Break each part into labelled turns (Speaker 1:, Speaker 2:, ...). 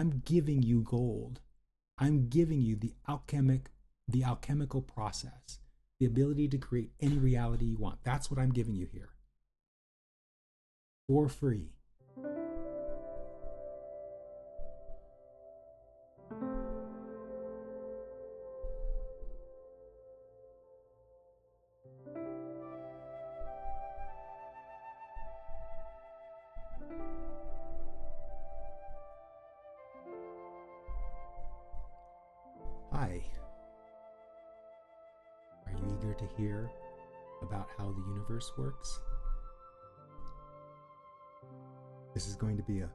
Speaker 1: I'm giving you gold. I'm giving you the alchemical process, the ability to create any reality you want. That's what I'm giving you here for free. Hi. Are you eager to hear about how the universe works? This is going to be a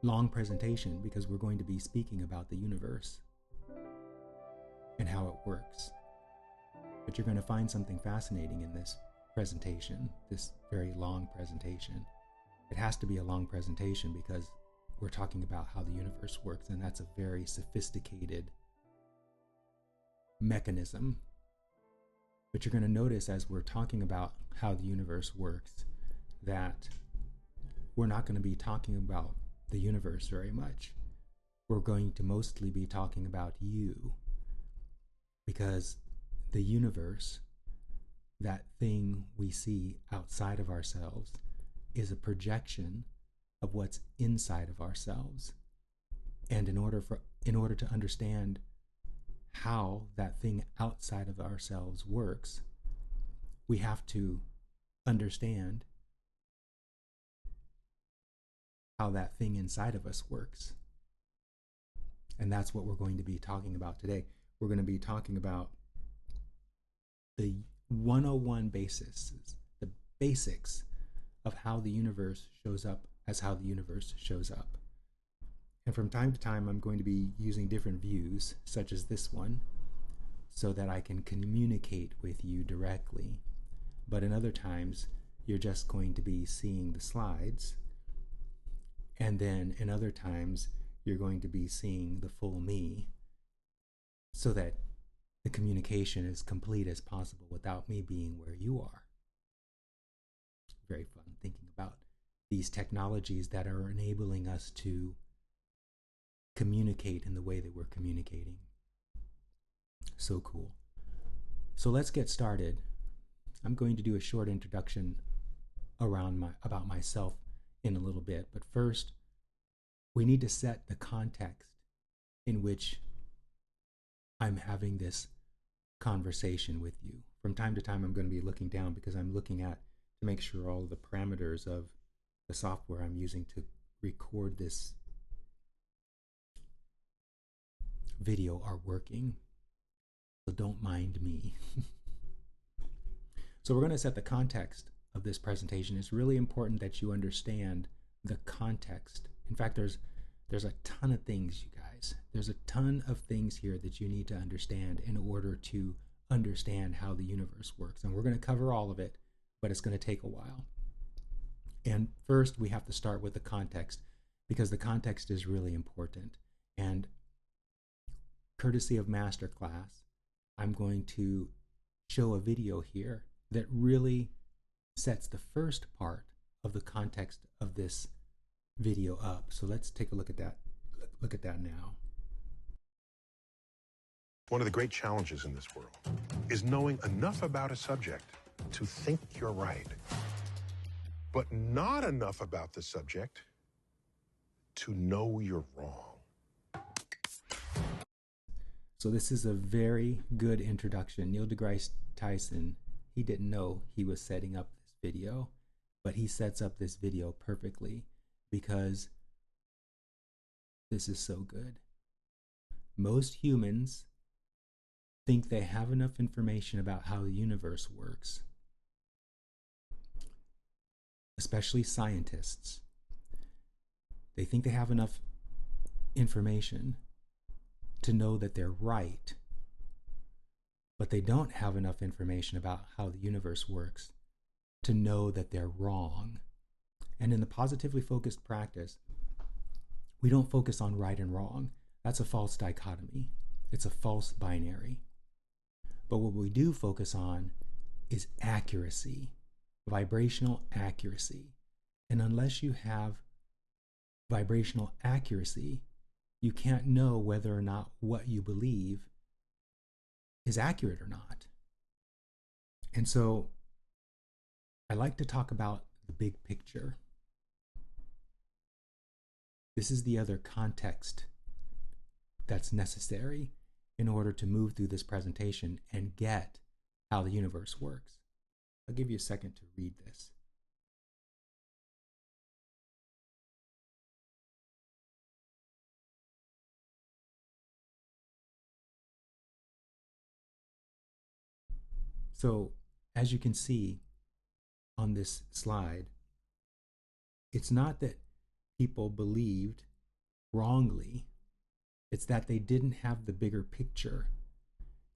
Speaker 1: long presentation because we're going to be speaking about the universe and how it works. But you're going to find something fascinating in this presentation, this very long presentation. It has to be a long presentation because we're talking about how the universe works, and that's a very sophisticated mechanism. But you're going to notice as we're talking about how the universe works that we're not going to be talking about the universe very much. We're going to mostly be talking about you, because the universe, that thing we see outside of ourselves, is a projection of what's inside of ourselves. And in order to understand how that thing outside of ourselves works, we have to understand how that thing inside of us works. And that's what we're going to be talking about today. We're going to be talking about the 101 basis, the basics of how the universe shows up as how the universe shows up. And from time to time, I'm going to be using different views, such as this one, so that I can communicate with you directly. But in other times, you're just going to be seeing the slides. And then in other times, you're going to be seeing the full me, so that the communication is complete as possible without me being where you are. Very fun thinking about these technologies that are enabling us to communicate in the way that we're communicating. So cool. So let's get started. I'm going to do a short introduction about myself in a little bit, but first we need to set the context in which I'm having this conversation with you. From time to time, I'm going to be looking down because I'm looking at to make sure all of the parameters of the software I'm using to record this video are working. So don't mind me. So we're going to set the context of this presentation. It's really important that you understand the context. In fact, there's a ton of things, you guys. There's a ton of things here that you need to understand in order to understand how the universe works. And we're going to cover all of it, but it's going to take a while. And first, we have to start with the context, because the context is really important. And courtesy of Masterclass, I'm going to show a video here that really sets the first part of the context of this video up. So let's take a look at that. Look at that now.
Speaker 2: One of the great challenges in this world is knowing enough about a subject to think you're right, but not enough about the subject to know you're wrong.
Speaker 1: So this is a very good introduction. Neil deGrasse Tyson, he didn't know he was setting up this video, but he sets up this video perfectly because this is so good. Most humans think they have enough information about how the universe works, especially scientists. They think they have enough information to know that they're right, but they don't have enough information about how the universe works to know that they're wrong. And in the positively focused practice, we don't focus on right and wrong. That's a false dichotomy. It's a false binary. But what we do focus on is accuracy, vibrational accuracy. And unless you have vibrational accuracy, you can't know whether or not what you believe is accurate or not. And so I like to talk about the big picture. This is the other context that's necessary in order to move through this presentation and get how the universe works. I'll give you a second to read this. So, as you can see on this slide, it's not that people believed wrongly, it's that they didn't have the bigger picture.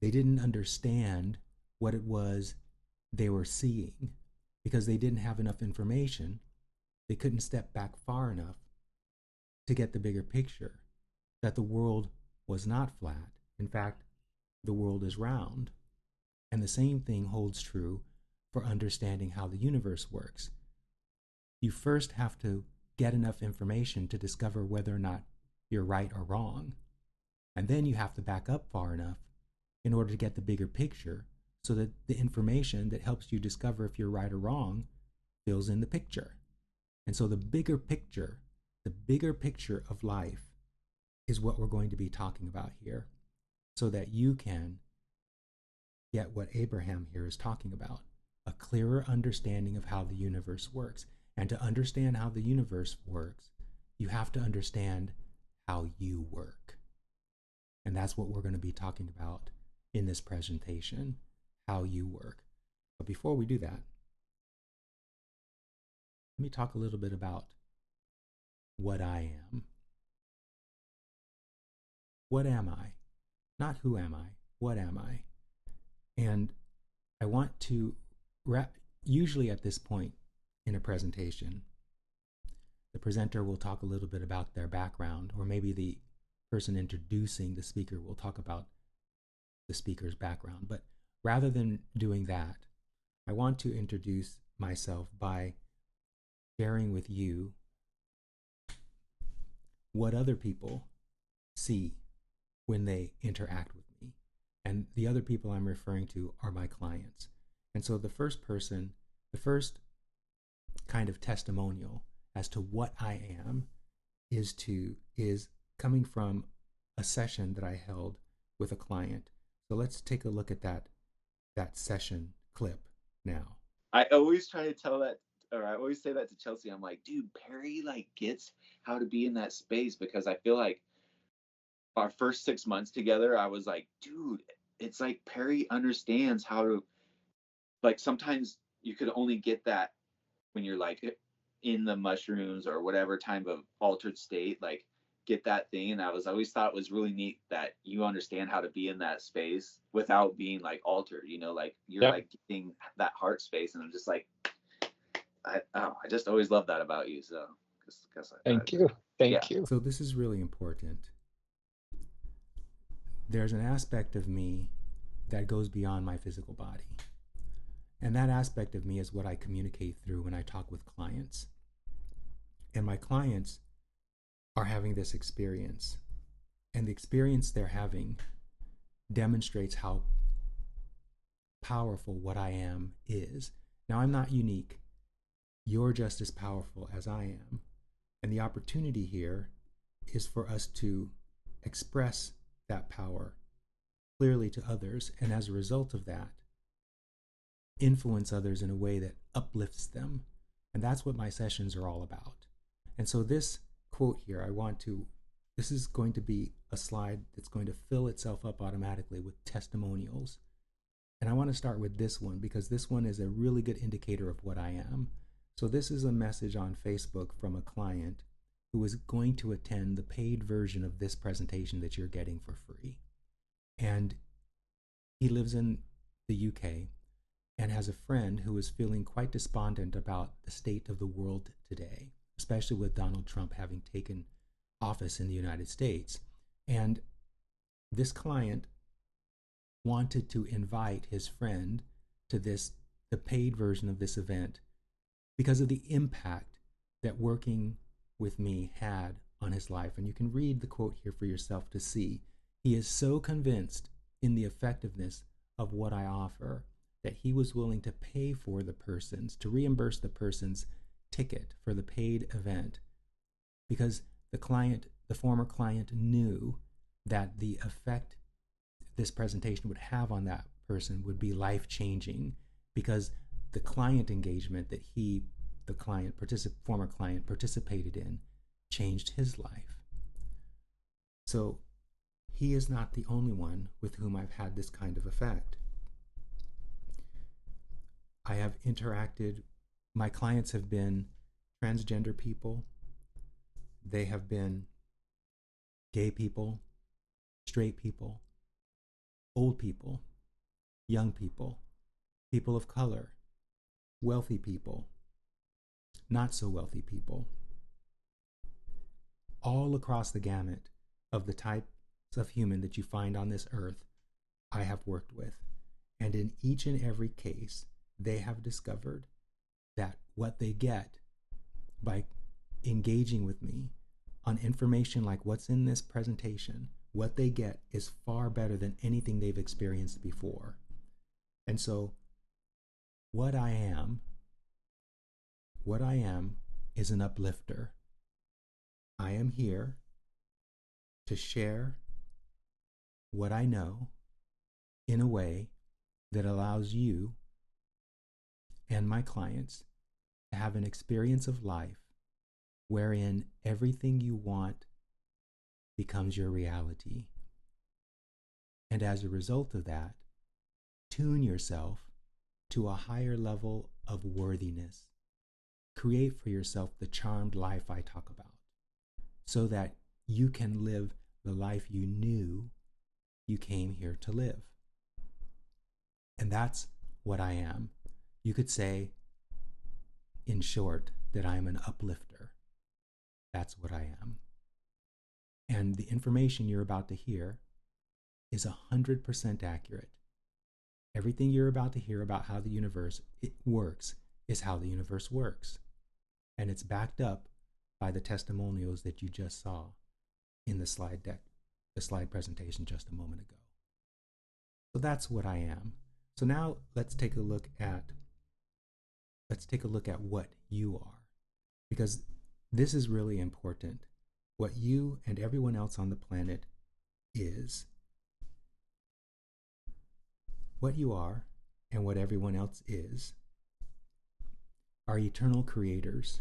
Speaker 1: They didn't understand what it was they were seeing because they didn't have enough information. They couldn't step back far enough to get the bigger picture that the world was not flat. In fact, the world is round. And the same thing holds true for understanding how the universe works. You first have to get enough information to discover whether or not you're right or wrong. And then you have to back up far enough in order to get the bigger picture so that the information that helps you discover if you're right or wrong fills in the picture. And so the bigger picture of life is what we're going to be talking about here so that you can get what Abraham here is talking about, a clearer understanding of how the universe works. And to understand how the universe works, you have to understand how you work. And that's what we're going to be talking about in this presentation, how you work. But before we do that, let me talk a little bit about what I am. What am I? Not who am I, what am I? And I want to usually at this point in a presentation, the presenter will talk a little bit about their background, or maybe the person introducing the speaker will talk about the speaker's background. But rather than doing that, I want to introduce myself by sharing with you what other people see when they interact with me. And the other people I'm referring to are my clients. And so the first kind of testimonial as to what I am is coming from a session that I held with a client. So let's take a look at that session clip now.
Speaker 3: I always try to tell that, or I always say that to Chelsea. I'm like, dude, Perry gets how to be in that space, because I feel like our first 6 months together, I was like, dude, it's like Perry understands how to, sometimes you could only get that when you're in the mushrooms or whatever type of altered state, get that thing. And I always thought it was really neat that you understand how to be in that space without being altered, you're getting that heart space. And I'm just I just always love that about you. So
Speaker 4: Thank you. Thank you.
Speaker 1: So this is really important. There's an aspect of me that goes beyond my physical body. And that aspect of me is what I communicate through when I talk with clients. And my clients are having this experience. And the experience they're having demonstrates how powerful what I am is. Now, I'm not unique. You're just as powerful as I am. And the opportunity here is for us to express that power clearly to others, and as a result of that, influence others in a way that uplifts them. And that's what my sessions are all about. And so this quote here, this is going to be a slide that's going to fill itself up automatically with testimonials. And I want to start with this one because this one is a really good indicator of what I am. So this is a message on Facebook from a client who is going to attend the paid version of this presentation that you're getting for free. And he lives in the UK and has a friend who is feeling quite despondent about the state of the world today, especially with Donald Trump having taken office in the United States. And this client wanted to invite his friend to the paid version of this event because of the impact that working with me had on his life. And you can read the quote here for yourself to see. He is so convinced in the effectiveness of what I offer that he was willing to pay for the person's, to reimburse the person's ticket for the paid event, because the former client knew that the effect this presentation would have on that person would be life-changing, because the client engagement that former client participated in changed his life. So he is not the only one with whom I've had this kind of effect. I have interacted, my clients have been transgender people, they have been gay people, straight people, old people, young people, people of color, wealthy people, not so wealthy people, all across the gamut of the types of human that you find on this earth, I have worked with. And in each and every case, they have discovered that what they get by engaging with me on information like what's in this presentation, what they get is far better than anything they've experienced before. And so what I am is an uplifter. I am here to share what I know in a way that allows you and my clients to have an experience of life wherein everything you want becomes your reality. And as a result of that, tune yourself to a higher level of worthiness. Create for yourself the charmed life I talk about, so that you can live the life you knew you came here to live. And that's what I am. You could say, in short, that I am an uplifter. That's what I am. And the information you're about to hear is 100% accurate. Everything you're about to hear about how the universe works is how the universe works. And it's backed up by the testimonials that you just saw in the slide deck, the slide presentation just a moment ago. So that's what I am. So now let's take a look at what you are, because this is really important. What you and everyone else on the planet is. What you are and what everyone else is are eternal creators.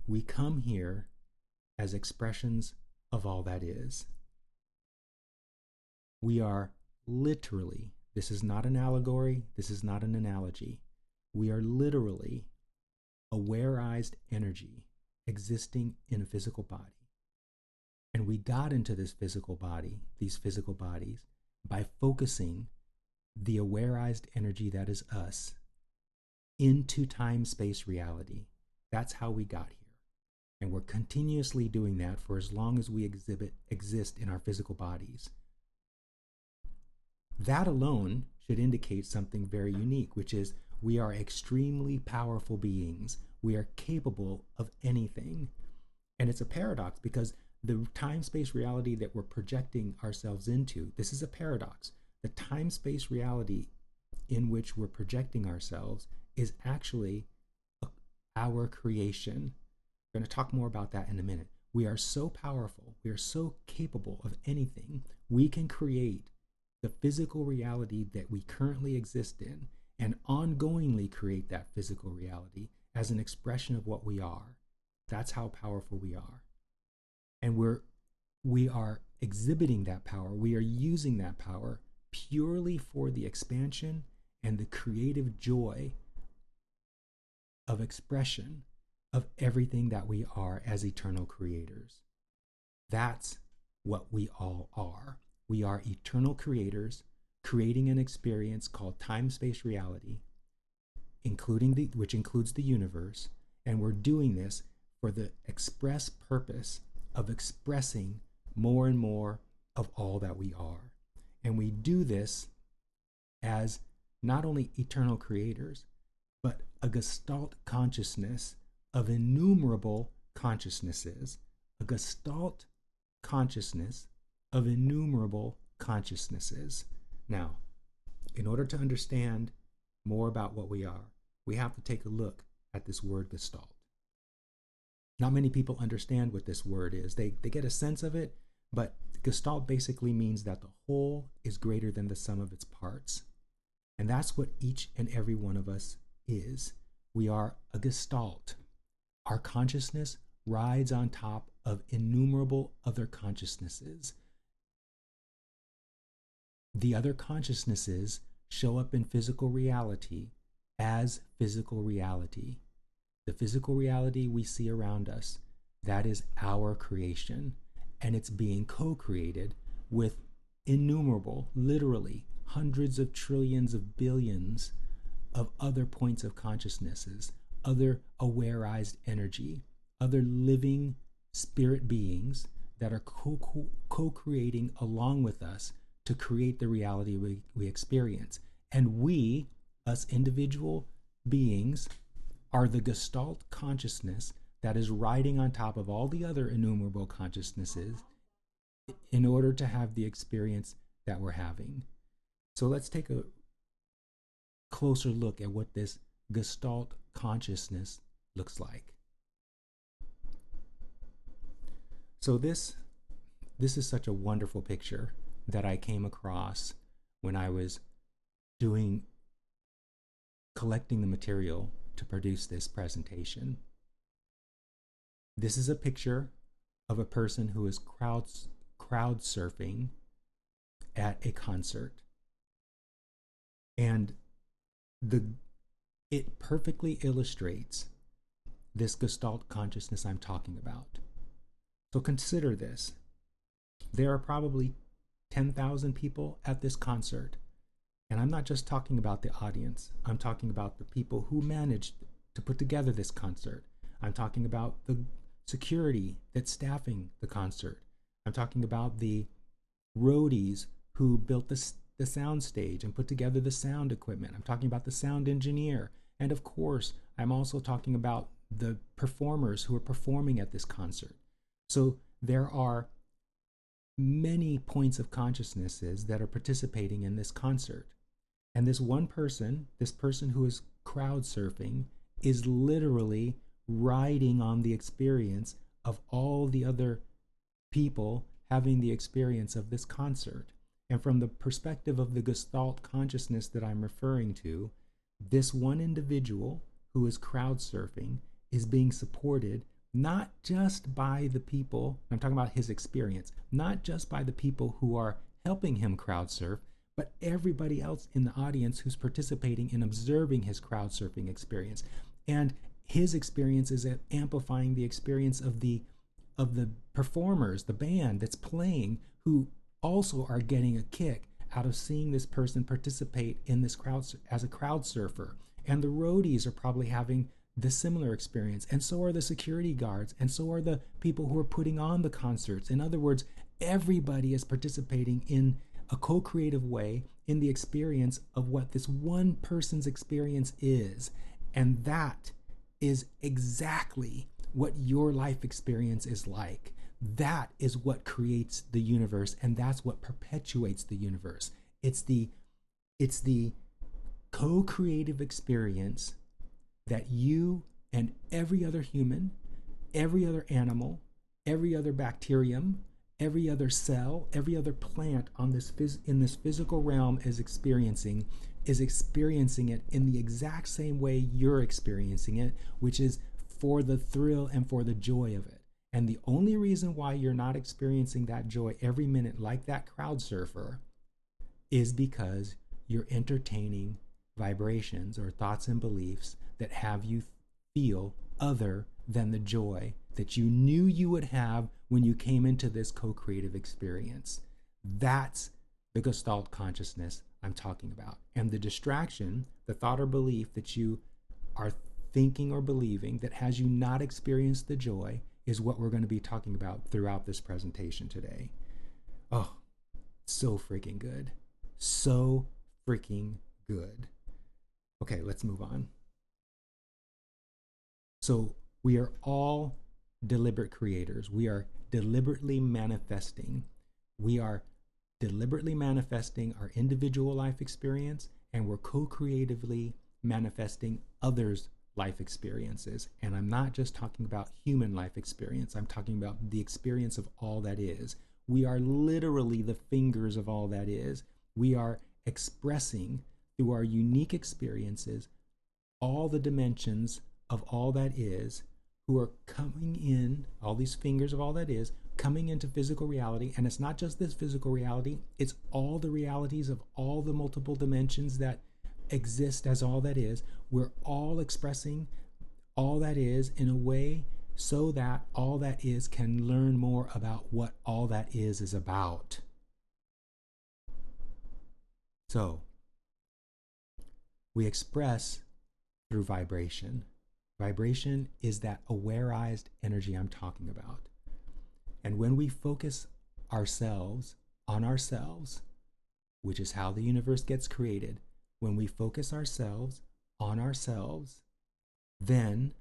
Speaker 1: We come here as expressions of all that is. We are literally, this is not an allegory, this is not an analogy. We are literally awareized energy existing in a physical body. And we got into this physical body, these physical bodies, by focusing the awareized energy that is us into time-space reality. That's how we got here. And we're continuously doing that for as long as we exist in our physical bodies. That alone should indicate something very unique, which is we are extremely powerful beings. We are capable of anything. And it's a paradox because the time-space reality that we're projecting ourselves into, this is a paradox. The time-space reality in which we're projecting ourselves is actually our creation. We're going to talk more about that in a minute. We are so powerful. We are so capable of anything. We can create the physical reality that we currently exist in and ongoingly create that physical reality as an expression of what we are. That's how powerful we are. And we are exhibiting that power. We are using that power purely for the expansion and the creative joy of expression of everything that we are as eternal creators. That's what we all are. We are eternal creators creating an experience called time-space reality, which includes the universe, and we're doing this for the express purpose of expressing more and more of all that we are. And we do this as not only eternal creators, but a Gestalt consciousness of innumerable consciousness is. A Gestalt consciousness of innumerable consciousnesses. Now, in order to understand more about what we are, we have to take a look at this word Gestalt. Not many people understand what this word is. They get a sense of it, but Gestalt basically means that the whole is greater than the sum of its parts. And that's what each and every one of us is. We are a Gestalt. Our consciousness rides on top of innumerable other consciousnesses. The other consciousnesses show up in physical reality as physical reality. The physical reality we see around us, that is our creation, and it's being co-created with innumerable, literally hundreds of trillions of billions of other points of consciousnesses, other awareized energy, other living spirit beings that are co-creating along with us to create the reality we experience. And we, us individual beings, are the Gestalt consciousness that is riding on top of all the other innumerable consciousnesses in order to have the experience that we're having. So let's take a closer look at what this Gestalt consciousness looks like. So this is such a wonderful picture that I came across when I was collecting the material to produce this presentation. This is a picture of a person who is crowd surfing at a concert. And it perfectly illustrates this Gestalt consciousness I'm talking about. So consider this. There are probably 10,000 people at this concert. And I'm not just talking about the audience. I'm talking about the people who managed to put together this concert. I'm talking about the security that's staffing the concert. I'm talking about the roadies who built the sound stage and put together the sound equipment. I'm talking about the sound engineer. And of course, I'm also talking about the performers who are performing at this concert. So there are many points of consciousnesses that are participating in this concert. And this one person, this person who is crowd surfing, is literally riding on the experience of all the other people having the experience of this concert. And from the perspective of the Gestalt consciousness that I'm referring to, this one individual who is crowd surfing is being supported not just by the people, I'm talking about his experience, not just by the people who are helping him crowd surf, but everybody else in the audience who's participating in observing his crowd surfing experience. And his experience is amplifying the experience of the performers, the band that's playing, who also are getting a kick out of seeing this person participate in this crowd as a crowd surfer. And the roadies are probably having the similar experience, and so are the security guards, and so are the people who are putting on the concerts. In other words, everybody is participating in a co-creative way in the experience of what this one person's experience is. And that is exactly what your life experience is like. That is what creates the universe, and that's what perpetuates the universe. It's the co-creative experience that you and every other human, every other animal, every other bacterium, every other cell, every other plant on in this physical realm is experiencing it in the exact same way you're experiencing it, which is for the thrill and for the joy of it. And the only reason why you're not experiencing that joy every minute like that crowd surfer is because you're entertaining vibrations or thoughts and beliefs that have you feel other than the joy that you knew you would have when you came into this co-creative experience. That's the Gestalt consciousness I'm talking about. And the distraction, the thought or belief that you are thinking or believing that has you not experienced the joy is what we're going to be talking about throughout this presentation today. Oh, so freaking good. So freaking good. Okay, let's move on. So we are all deliberate creators. We are deliberately manifesting. We are deliberately manifesting our individual life experience, and we're co-creatively manifesting others' life experiences. And I'm not just talking about human life experience. I'm talking about the experience of all that is. We are literally the fingers of all that is. We are expressing through our unique experiences all the dimensions of all that is, who are coming in, all these fingers of all that is, coming into physical reality. And it's not just this physical reality, it's all the realities of all the multiple dimensions that exist as all that is. We're all expressing all that is in a way so that all that is can learn more about what all that is about. So, we express through vibration. Vibration is that awareized energy I'm talking about. And when we focus ourselves on ourselves, which is how the universe gets created, when we focus ourselves on ourselves, then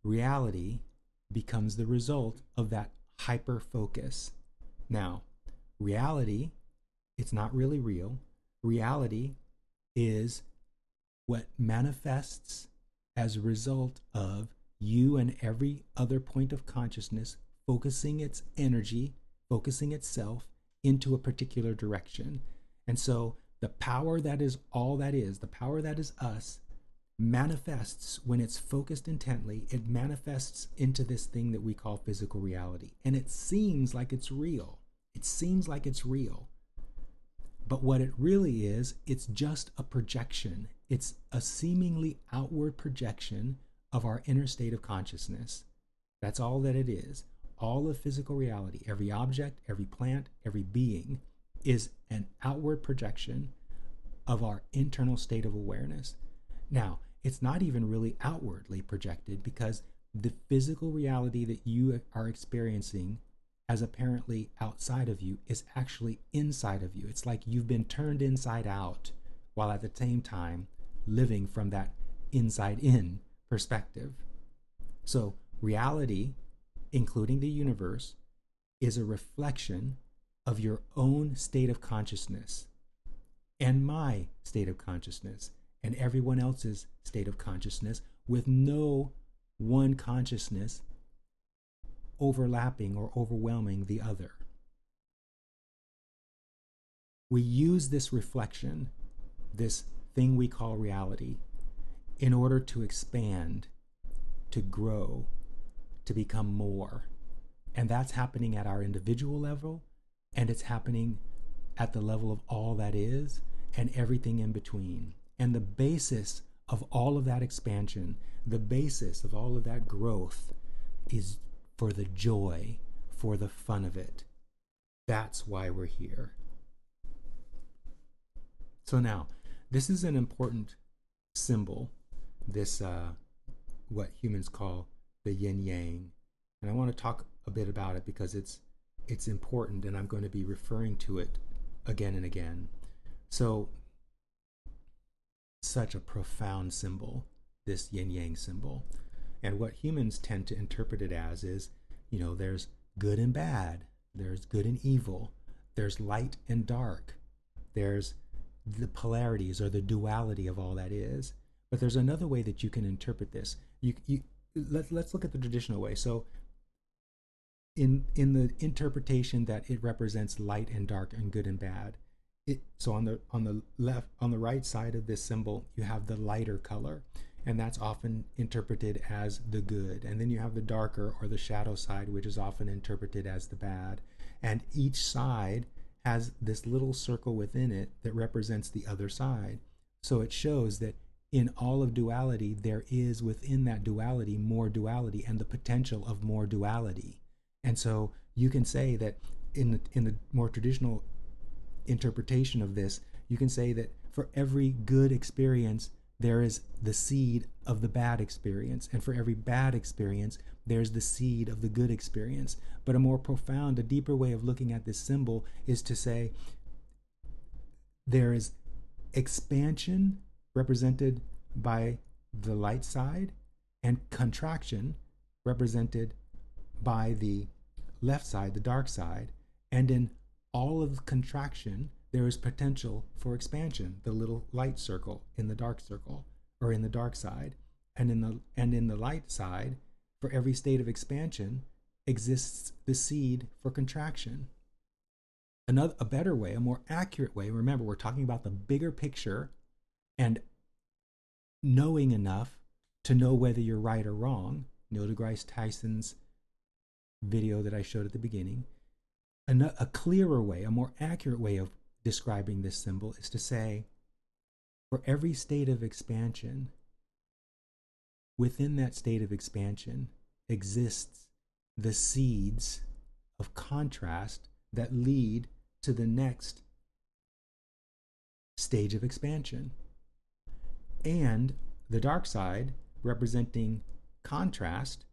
Speaker 1: reality becomes the result of that hyper focus. Now, reality, it's not really real. Reality is what manifests as a result of you and every other point of consciousness focusing its energy, focusing itself into a particular direction. And so the power that is all that is, the power that is us, manifests when it's focused intently. It manifests into this thing that we call physical reality. And it seems like it's real. It seems like it's real. But what it really is, it's just a projection. It's a seemingly outward projection of our inner state of consciousness. That's all that it is. All of physical reality, every object, every plant, every being is an outward projection of our internal state of awareness. Now, it's not even really outwardly projected, because the physical reality that you are experiencing as apparently outside of you is actually inside of you. It's like you've been turned inside out, while at the same time living from that inside in perspective. So reality, including the universe, is a reflection of your own state of consciousness and my state of consciousness and everyone else's state of consciousness, with no one consciousness overlapping or overwhelming the other. We use this reflection, this thing we call reality, in order to expand, to grow, to become more. And that's happening at our individual level, and it's happening at the level of all that is and everything in between. And the basis of all of that expansion, the basis of all of that growth, is for the joy, for the fun of it. That's why we're here. So now, this is an important symbol, this what humans call the yin yang. And I want to talk a bit about it because it's important, and I'm going to be referring to it again and again. So, such a profound symbol, this yin yang symbol. And what humans tend to interpret it as is, there's good and bad, there's good and evil, there's light and dark, there's the polarities or the duality of all that is. But there's another way that you can interpret this. Let's look at the traditional way. So in the interpretation that it represents light and dark and good and bad, so on the right side of this symbol, you have the lighter color, and that's often interpreted as the good. And then you have the darker or the shadow side, which is often interpreted as the bad. And each side has this little circle within it that represents the other side. So it shows that in all of duality, there is within that duality more duality and the potential of more duality. And so you can say that in the more traditional interpretation of this, you can say that for every good experience, there is the seed of the bad experience. And for every bad experience, there's the seed of the good experience. But a more profound, a deeper way of looking at this symbol is to say there is expansion represented by the light side and contraction represented by the left side, the dark side, and in all of contraction, there is potential for expansion, the little light circle in the dark circle, or in the dark side. And in the light side, for every state of expansion, exists the seed for contraction. A better way, a more accurate way, remember, we're talking about the bigger picture and knowing enough to know whether you're right or wrong. Neil deGrasse Tyson's video that I showed at the beginning. A clearer way, a more accurate way of describing this symbol is to say, for every state of expansion, within that state of expansion exists the seeds of contrast that lead to the next stage of expansion. And the dark side, representing contrast,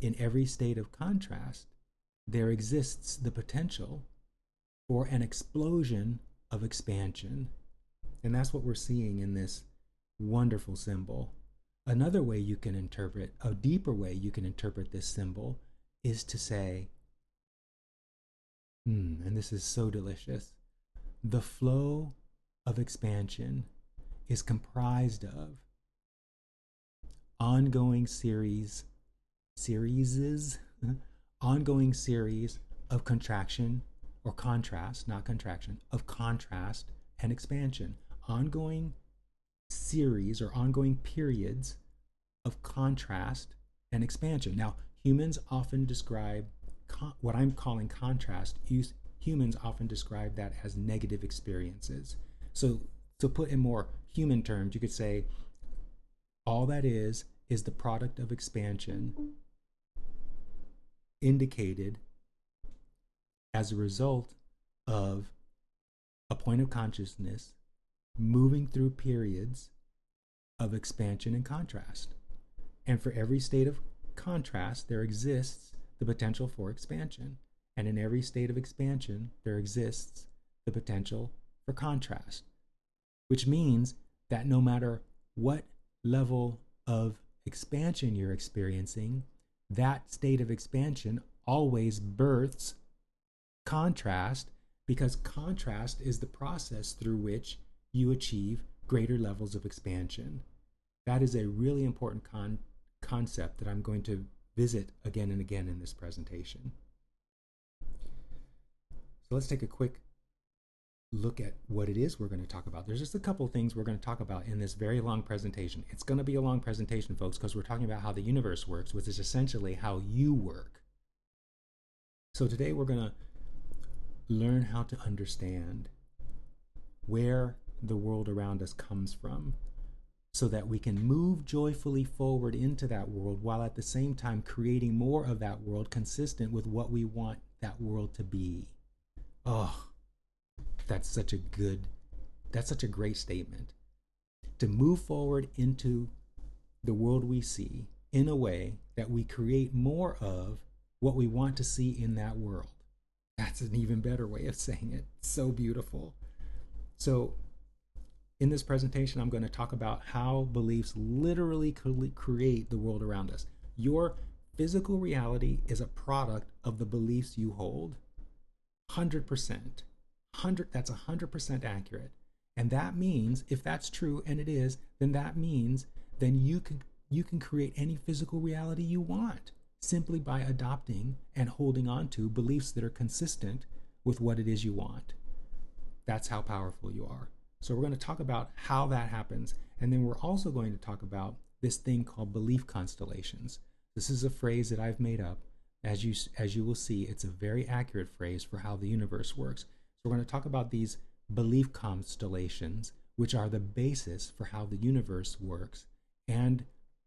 Speaker 1: in every state of contrast, there exists the potential for an explosion of expansion. And that's what we're seeing in this wonderful symbol. Another way you can interpret, a deeper way you can interpret this symbol is to say, and this is so delicious, the flow of expansion is comprised of ongoing series of contraction or contrast, not contraction, of contrast and expansion. Ongoing series or ongoing periods of contrast and expansion. Now, humans often describe what I'm calling contrast. Humans often describe that as negative experiences. So to put in more human terms, you could say all that is the product of expansion indicated as a result of a point of consciousness moving through periods of expansion and contrast. And for every state of contrast, there exists the potential for expansion. And in every state of expansion, there exists the potential for contrast, which means that no matter what level of expansion you're experiencing, that state of expansion always births contrast, because contrast is the process through which you achieve greater levels of expansion. That is a really important concept that I'm going to visit again and again in this presentation. So let's take a quick look at what it is we're going to talk about. There's just a couple of things we're going to talk about in this very long presentation. It's going to be a long presentation, folks, because we're talking about how the universe works, which is essentially how you work. So today we're going to learn how to understand where the world around us comes from, so that we can move joyfully forward into that world while at the same time creating more of that world consistent with what we want that world to be. Oh, that's such a great statement. To move forward into the world we see in a way that we create more of what we want to see in that world. That's an even better way of saying it. So beautiful. So in this presentation, I'm going to talk about how beliefs literally create the world around us. Your physical reality is a product of the beliefs you hold. 100%. That's 100% accurate. And that means, if that's true, and it is, then that means then you can create any physical reality you want simply by adopting and holding on to beliefs that are consistent with what it is you want. That's how powerful you are. So we're going to talk about how that happens, and then we're also going to talk about this thing called belief constellations. This is a phrase that I've made up. As you will see, it's a very accurate phrase for how the universe works. So we're going to talk about these belief constellations, which are the basis for how the universe works, and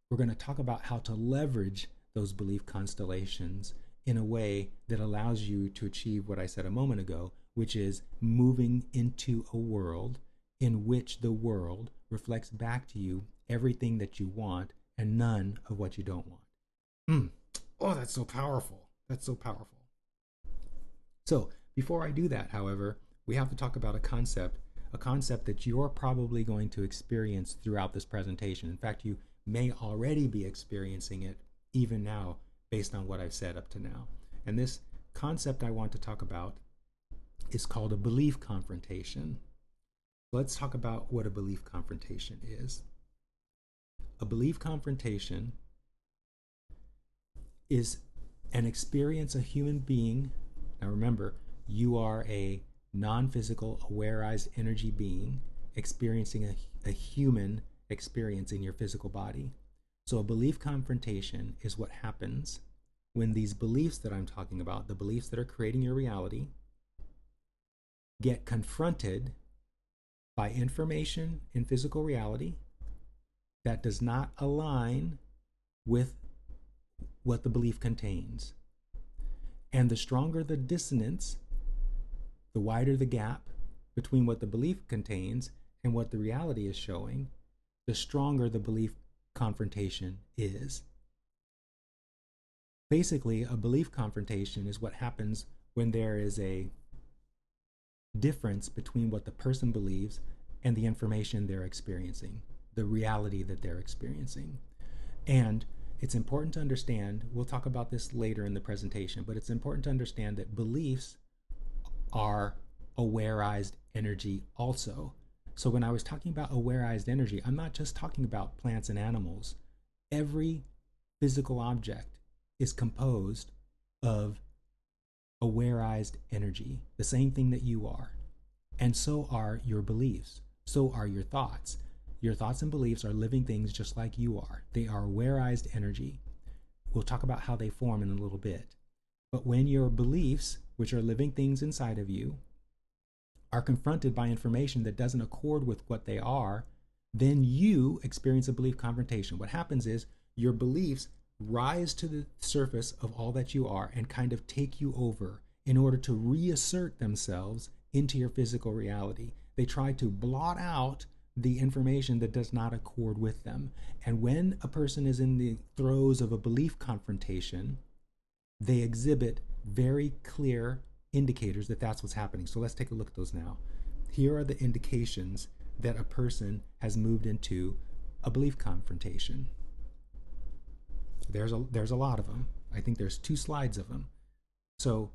Speaker 1: we're going to talk about how to leverage those belief constellations in a way that allows you to achieve what I said a moment ago, which is moving into a world in which the world reflects back to you everything that you want and none of what you don't want. Oh, that's so powerful. That's so powerful. So before I do that, however, we have to talk about a concept that you're probably going to experience throughout this presentation. In fact, you may already be experiencing it even now based on what I've said up to now. And this concept I want to talk about is called a belief confrontation. Let's talk about what a belief confrontation is. A belief confrontation is an experience a human being, now remember, you are a non-physical, awareized energy being experiencing a human experience in your physical body. So a belief confrontation is what happens when these beliefs that I'm talking about, the beliefs that are creating your reality, get confronted by information in physical reality that does not align with what the belief contains. And the stronger the dissonance, the wider the gap between what the belief contains and what the reality is showing, the stronger the belief confrontation is. Basically, a belief confrontation is what happens when there is a difference between what the person believes and the information they're experiencing, the reality that they're experiencing. And it's important to understand, we'll talk about this later in the presentation, but it's important to understand that beliefs are awareized energy also. So when I was talking about awareized energy, I'm not just talking about plants and animals. Every physical object is composed of awareized energy, the same thing that you are. And so are your beliefs. So are your thoughts. Your thoughts and beliefs are living things just like you are. They are awareized energy. We'll talk about how they form in a little bit. But when your beliefs, which are living things inside of you, are confronted by information that doesn't accord with what they are, then you experience a belief confrontation. What happens is your beliefs rise to the surface of all that you are and kind of take you over in order to reassert themselves into your physical reality. They try to blot out the information that does not accord with them. And when a person is in the throes of a belief confrontation, they exhibit very clear indicators that that's what's happening. So let's take a look at those now. Here are the indications that a person has moved into a belief confrontation. There's a lot of them. I think there's 2 slides of them. So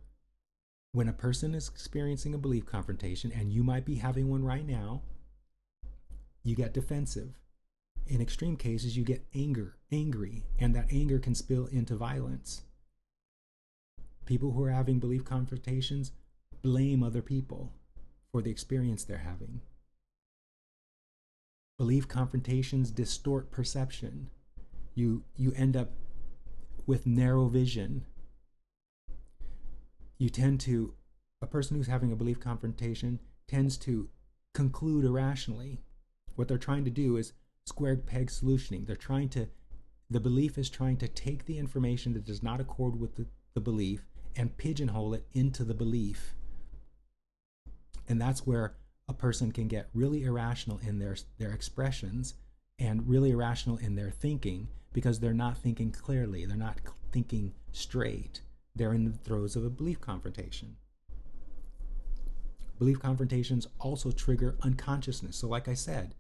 Speaker 1: when a person is experiencing a belief confrontation, and you might be having one right now, you get defensive. In extreme cases, you get angry, and that anger can spill into violence. People who are having belief confrontations blame other people for the experience they're having. Belief confrontations distort perception. You end up with narrow vision. A person who's having a belief confrontation tends to conclude irrationally. What they're trying to do is square peg solutioning. The belief is trying to take the information that does not accord with the belief and pigeonhole it into the belief. And that's where a person can get really irrational in their expressions and really irrational in their thinking, because they're not thinking clearly. They're not thinking straight. They're in the throes of a belief confrontation. Belief confrontations also trigger unconsciousness. So like I said,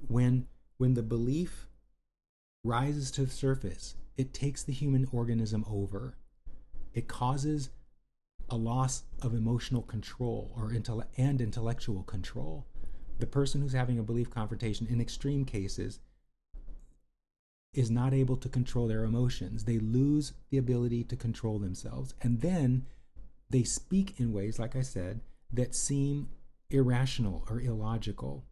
Speaker 1: when the belief rises to the surface, it takes the human organism over. It causes a loss of emotional control and intellectual control. The person who's having a belief confrontation, in extreme cases, is not able to control their emotions. They lose the ability to control themselves. And then they speak in ways, like I said, that seem irrational or illogical.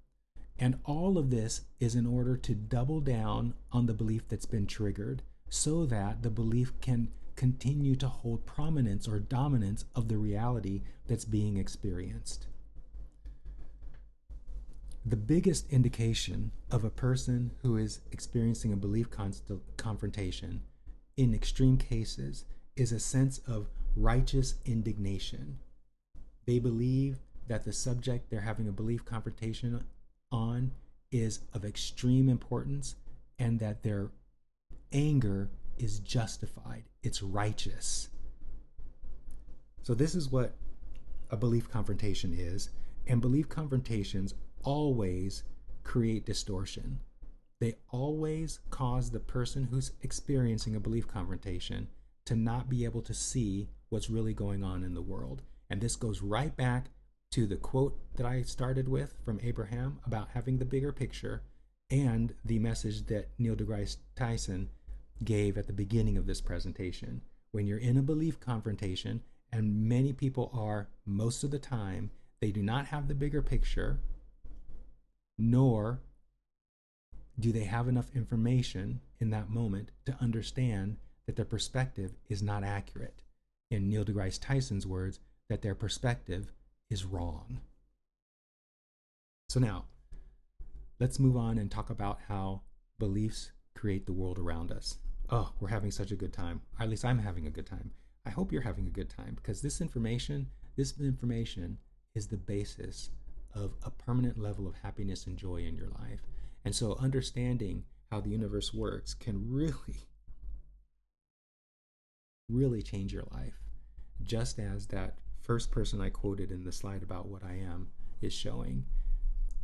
Speaker 1: And all of this is in order to double down on the belief that's been triggered, so that the belief can continue to hold prominence or dominance of the reality that's being experienced. The biggest indication of a person who is experiencing a belief confrontation in extreme cases is a sense of righteous indignation. They believe that the subject they're having a belief confrontation on is of extreme importance, and that their anger is justified. It's righteous. So this is what a belief confrontation is, and belief confrontations always create distortion. They always cause the person who's experiencing a belief confrontation to not be able to see what's really going on in the world. And this goes right back to the quote that I started with from Abraham about having the bigger picture, and the message that Neil deGrasse Tyson gave at the beginning of this presentation. When you're in a belief confrontation, and many people are most of the time, they do not have the bigger picture, nor do they have enough information in that moment to understand that their perspective is not accurate. In Neil deGrasse Tyson's words, that their perspective is wrong. So now, let's move on and talk about how beliefs create the world around us. Oh, we're having such a good time. At least I'm having a good time. I hope you're having a good time, because this information is the basis of a permanent level of happiness and joy in your life. And so understanding how the universe works can really change your life. Just as that first person I quoted in the slide about what I am is showing,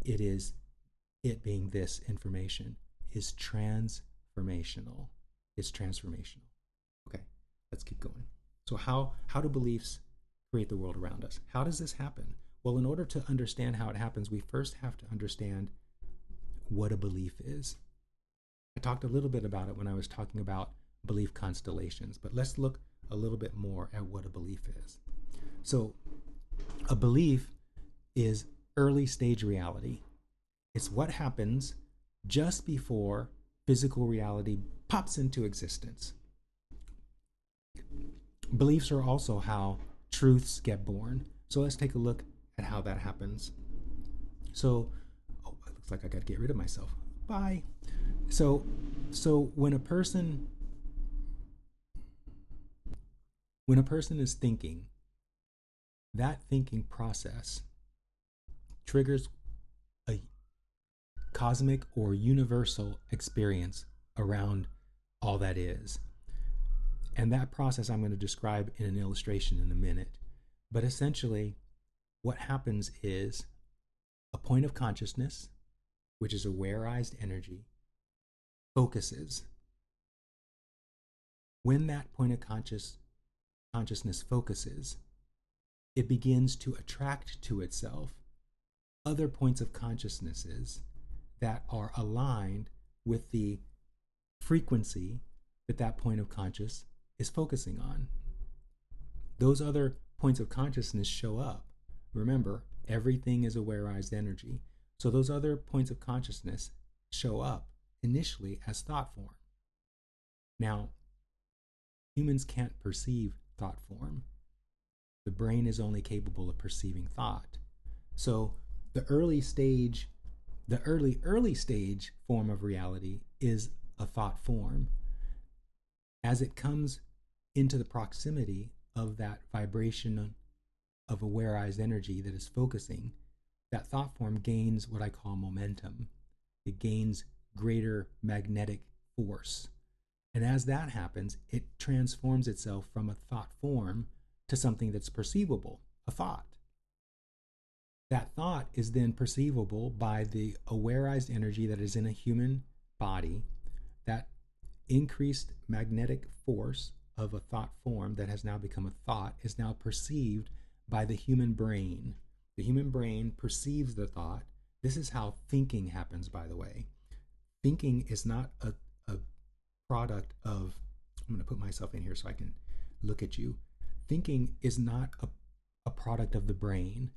Speaker 1: it being this information is transformational. It's transformational. Okay, let's keep going. So how do beliefs create the world around us? How does this happen? Well, in order to understand how it happens, we first have to understand what a belief is. I talked a little bit about it when I was talking about belief constellations, but let's look a little bit more at what a belief is. So a belief is early stage reality. It's what happens just before physical reality pops into existence. Beliefs are also how truths get born. So let's take a look at how that happens. So, it looks like I got to get rid of myself. Bye. So when a person is thinking, that thinking process triggers a cosmic or universal experience around all that is. And that process I'm going to describe in an illustration in a minute. But essentially, what happens is a point of consciousness, which is awareized energy, focuses. When that point of consciousness focuses, it begins to attract to itself other points of consciousnesses that are aligned with the frequency that point of consciousness is focusing on. Those other points of consciousness show up. Remember, everything is awareized energy. So those other points of consciousness show up initially as thought form. Now, humans can't perceive thought form. The brain is only capable of perceiving thought. So the early stage form of reality is a thought form. As it comes into the proximity of that vibration of awareized energy that is focusing, that thought form gains what I call momentum. It gains greater magnetic force. And as that happens, it transforms itself from a thought form to something that's perceivable, a thought. That thought is then perceivable by the awareized energy that is in a human body. That increased magnetic force of a thought form that has now become a thought is now perceived by the human brain. The human brain perceives the thought. This is how thinking happens, by the way. Thinking is not a product of, I'm going to put myself in here so I can look at you. Thinking is not a product of the brain.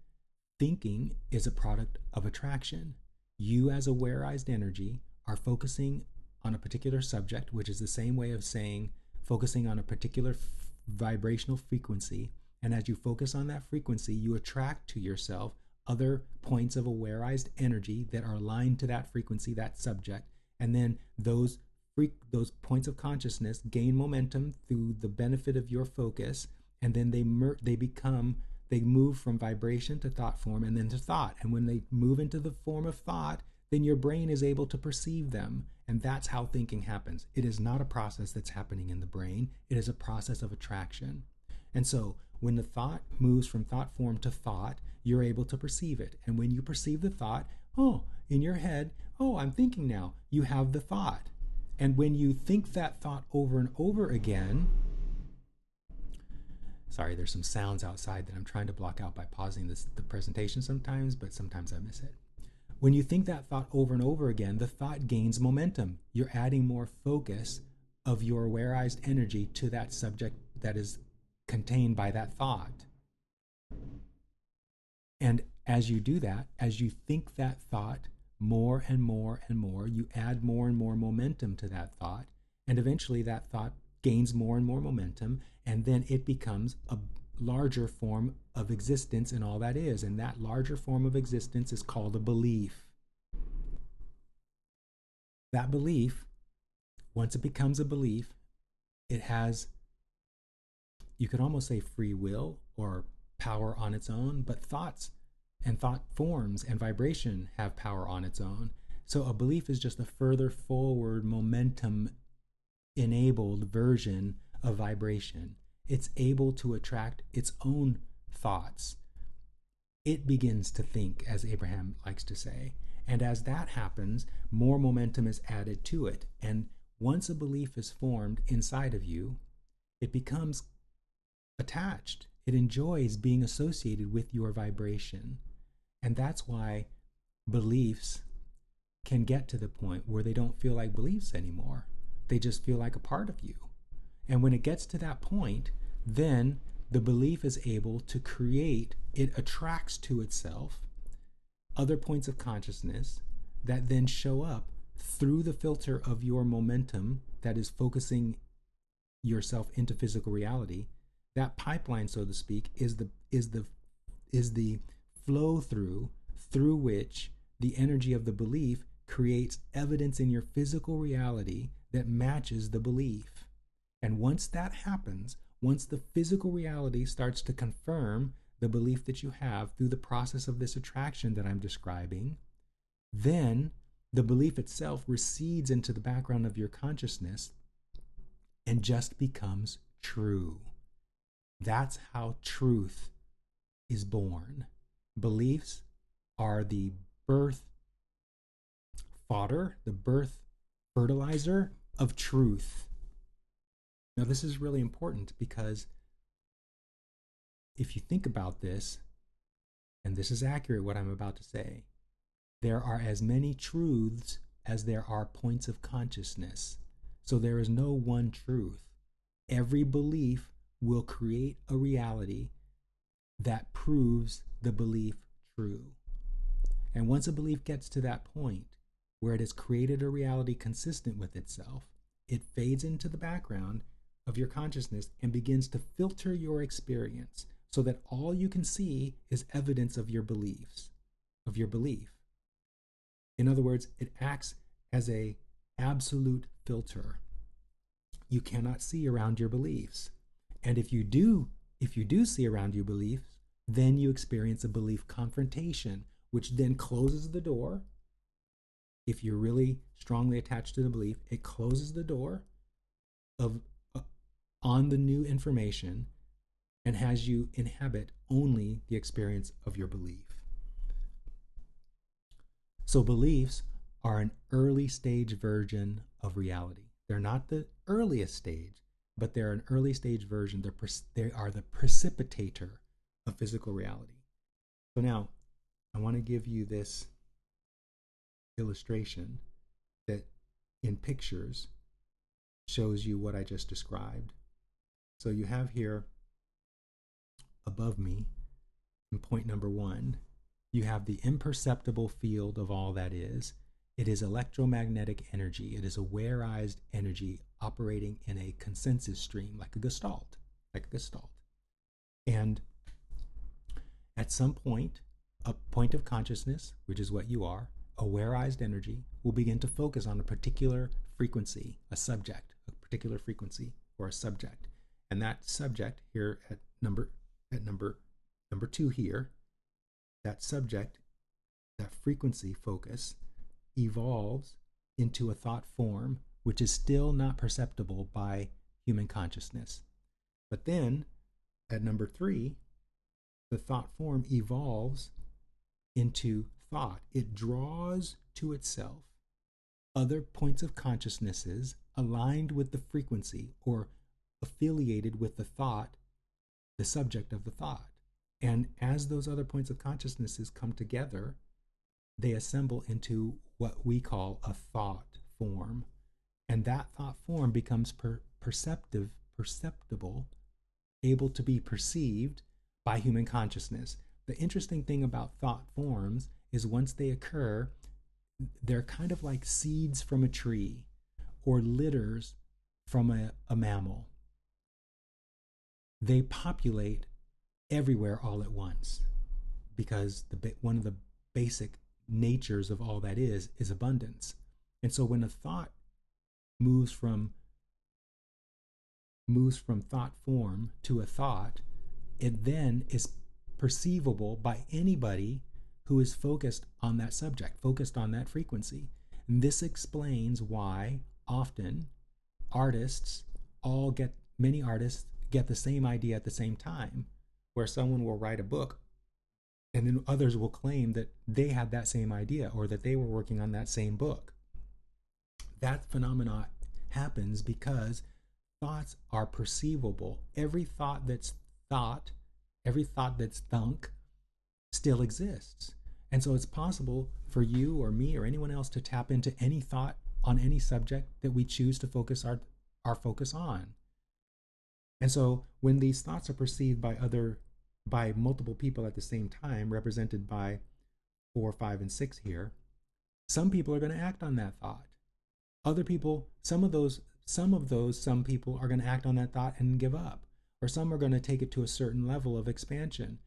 Speaker 1: Thinking is a product of attraction. You, as awareized energy, are focusing on a particular subject, which is the same way of saying focusing on a particular vibrational frequency. And as you focus on that frequency, you attract to yourself other points of awareized energy that are aligned to that frequency, that subject. And then those points of consciousness gain momentum through the benefit of your focus, and then they move from vibration to thought form and then to thought. And when they move into the form of thought, then your brain is able to perceive them. And that's how thinking happens. It is not a process that's happening in the brain. It is a process of attraction. And so when the thought moves from thought form to thought, you're able to perceive it. And when you perceive the thought, in your head, I'm thinking now, you have the thought. And when you think that thought over and over again, Sorry, there's some sounds outside that I'm trying to block out by pausing the presentation sometimes, but sometimes I miss it. When you think that thought over and over again, the thought gains momentum. You're adding more focus of your awareized energy to that subject that is contained by that thought. And as you do that, as you think that thought more and more and more, you add more and more momentum to that thought. And eventually that thought gains more and more momentum. And then it becomes a larger form of existence in all that is. And that larger form of existence is called a belief. That belief, once it becomes a belief, it has, you could almost say free will or power on its own, but thoughts and thought forms and vibration have power on its own. So a belief is just a further forward momentum enabled version of vibration. It's able to attract its own thoughts. It begins to think, as Abraham likes to say. And as that happens, more momentum is added to it. And once a belief is formed inside of you, it becomes attached. It enjoys being associated with your vibration. And that's why beliefs can get to the point where they don't feel like beliefs anymore. They just feel like a part of you. And when it gets to that point, then the belief is able to create, it attracts to itself other points of consciousness that then show up through the filter of your momentum that is focusing yourself into physical reality. That pipeline, so to speak, is the flow through which the energy of the belief creates evidence in your physical reality that matches the belief. And once that happens, once the physical reality starts to confirm the belief that you have through the process of this attraction that I'm describing, then the belief itself recedes into the background of your consciousness and just becomes true. That's how truth is born. Beliefs are the birth fodder, the birth fertilizer of truth. Now, this is really important because if you think about this, and this is accurate what I'm about to say, there are as many truths as there are points of consciousness. So there is no one truth. Every belief will create a reality that proves the belief true. And once a belief gets to that point where it has created a reality consistent with itself, it fades into the background of your consciousness and begins to filter your experience so that all you can see is evidence of your beliefs, of your belief. In other words, it acts as an absolute filter. You cannot see around your beliefs. And if you do see around your beliefs, then you experience a belief confrontation, which then closes the door. If you're really strongly attached to the belief, it closes the door on the new information and has you inhabit only the experience of your belief. So beliefs are an early stage version of reality. They're not the earliest stage, but they're an early stage version. They are the precipitator of physical reality. So now, I want to give you this illustration that in pictures shows you what I just described. So you have here above me, in point number 1, you have the imperceptible field of all that is. It is electromagnetic energy. It is awareized energy operating in a consensus stream, like a Gestalt. And at some point, a point of consciousness, which is what you are, awareized energy, will begin to focus on a particular frequency, a subject, a particular frequency or a subject. And that subject here at number 2 here, that subject, that frequency focus, evolves into a thought form which is still not perceptible by human consciousness. But then at number 3, the thought form evolves into thought. It draws to itself other points of consciousnesses aligned with the frequency or affiliated with the thought the subject of the thought. And as those other points of consciousnesses come together, they assemble into what we call a thought form. And that thought form becomes perceptible, able to be perceived by human consciousness. The interesting thing about thought forms is once they occur, they're kind of like seeds from a tree or litters from a mammal. They populate everywhere all at once because one of the basic natures of all that is abundance. And so when a thought moves from thought form to a thought, it then is perceivable by anybody who is focused on that subject, focused on that frequency. And this explains why often many artists get the same idea at the same time, where someone will write a book and then others will claim that they had that same idea or that they were working on that same book. That phenomenon happens because thoughts are perceivable. Every thought that's thunk still exists. And so it's possible for you or me or anyone else to tap into any thought on any subject that we choose to focus our focus on. And so when these thoughts are perceived by multiple people at the same time, represented by 4, 5, and 6 here, some people are going to act on that thought. Other people, some people are going to act on that thought and give up, or some are going to take it to a certain level of expansion,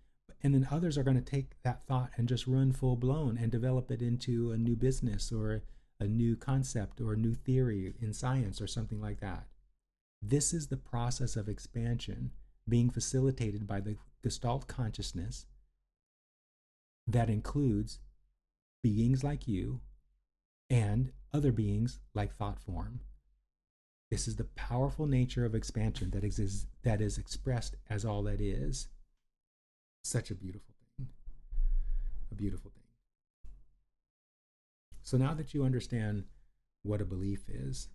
Speaker 1: and then others are going to take that thought and just run full blown and develop it into a new business or a new concept or a new theory in science or something like that. This is the process of expansion being facilitated by the Gestalt consciousness that includes beings like you and other beings like thought form. This is the powerful nature of expansion that is expressed as all that is. Such a beautiful thing. A beautiful thing. So now that you understand what a belief is,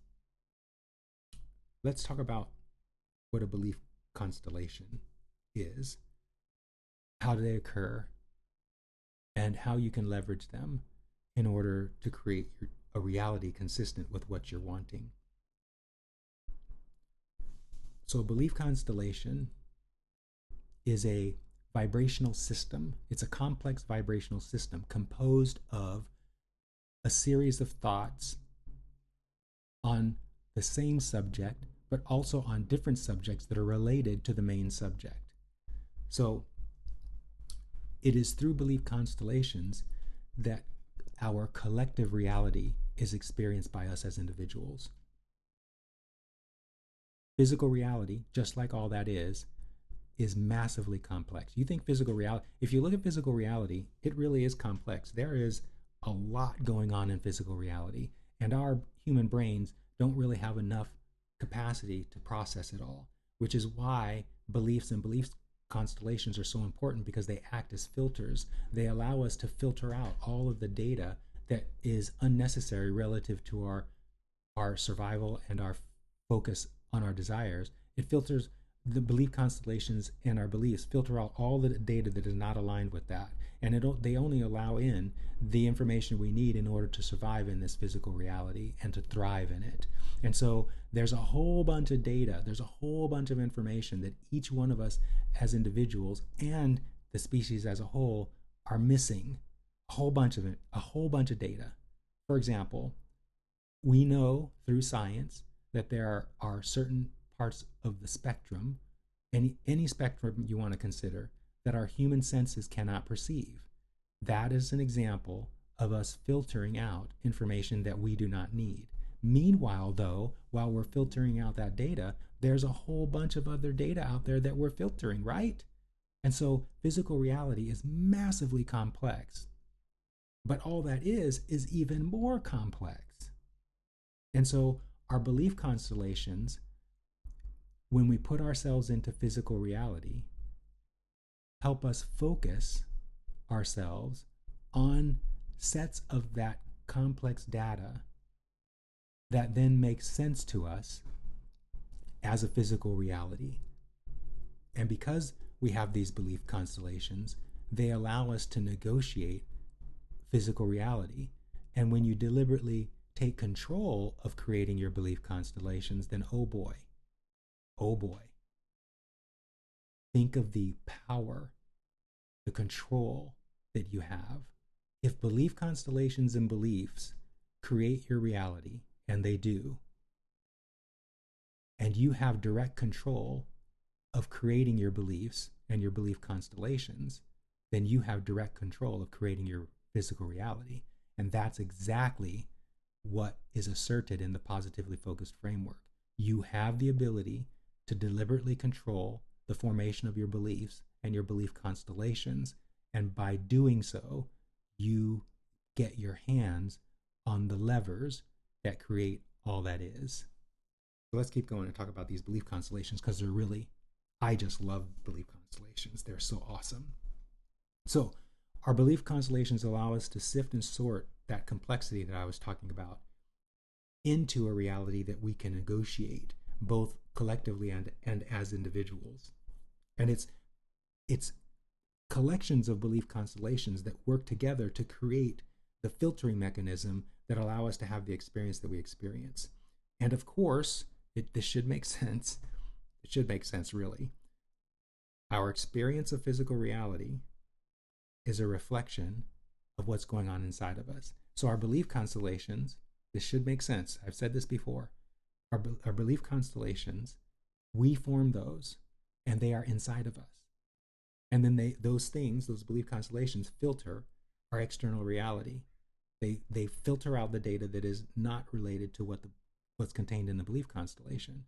Speaker 1: let's talk about what a belief constellation is, how do they occur, and how you can leverage them in order to create a reality consistent with what you're wanting. So a belief constellation is a vibrational system. It's a complex vibrational system composed of a series of thoughts on the same subject, but also on different subjects that are related to the main subject. So it is through belief constellations that our collective reality is experienced by us as individuals. Physical reality, just like all that is massively complex. You think physical reality, if you look at physical reality, it really is complex. There is a lot going on in physical reality, and our human brains don't really have enough capacity to process it all, which is why beliefs and belief constellations are so important, because they act as filters. They allow us to filter out all of the data that is unnecessary relative to our survival and our focus on our desires. It filters the belief constellations, and our beliefs filter out all the data that is not aligned with that. And they only allow in the information we need in order to survive in this physical reality and to thrive in it. And so there's a whole bunch of data, there's a whole bunch of information that each one of us as individuals and the species as a whole are missing. A whole bunch of it, a whole bunch of data. For example, we know through science that there are certain parts of the spectrum, any spectrum you want to consider, that our human senses cannot perceive. That is an example of us filtering out information that we do not need. Meanwhile, though, while we're filtering out that data, there's a whole bunch of other data out there that we're filtering, right? And so physical reality is massively complex. But all that is even more complex. And so our belief constellations, when we put ourselves into physical reality, help us focus ourselves on sets of that complex data that then makes sense to us as a physical reality. And because we have these belief constellations, they allow us to negotiate physical reality. And when you deliberately take control of creating your belief constellations, then oh boy, think of the power, the control that you have. If belief constellations and beliefs create your reality, and they do, and you have direct control of creating your beliefs and your belief constellations, then you have direct control of creating your physical reality. And that's exactly what is asserted in the positively focused framework. You have the ability to deliberately control the formation of your beliefs and your belief constellations. And by doing so, you get your hands on the levers that create all that is. So let's keep going and talk about these belief constellations, because they're really, I just love belief constellations. They're so awesome. So our belief constellations allow us to sift and sort that complexity that I was talking about into a reality that we can negotiate both collectively and as individuals. And it's collections of belief constellations that work together to create the filtering mechanism that allow us to have the experience that we experience. And of course, this should make sense. It should make sense, really. Our experience of physical reality is a reflection of what's going on inside of us. So our belief constellations, this should make sense. I've said this before. Our belief constellations, we form those, and they are inside of us. And then those belief constellations, filter our external reality. They filter out the data that is not related to what's contained in the belief constellation.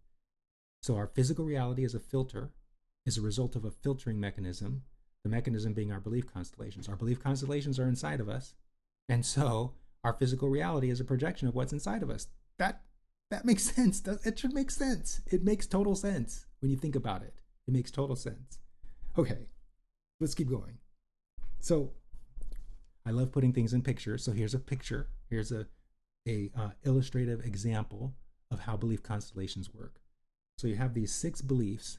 Speaker 1: So our physical reality as a filter is a result of a filtering mechanism, the mechanism being our belief constellations. Our belief constellations are inside of us, and so our physical reality is a projection of what's inside of us. That makes sense. It should make sense. It makes total sense when you think about it. It makes total sense. Okay, let's keep going. So I love putting things in pictures. So here's a picture. Here's a illustrative example of how belief constellations work. So you have these 6 beliefs,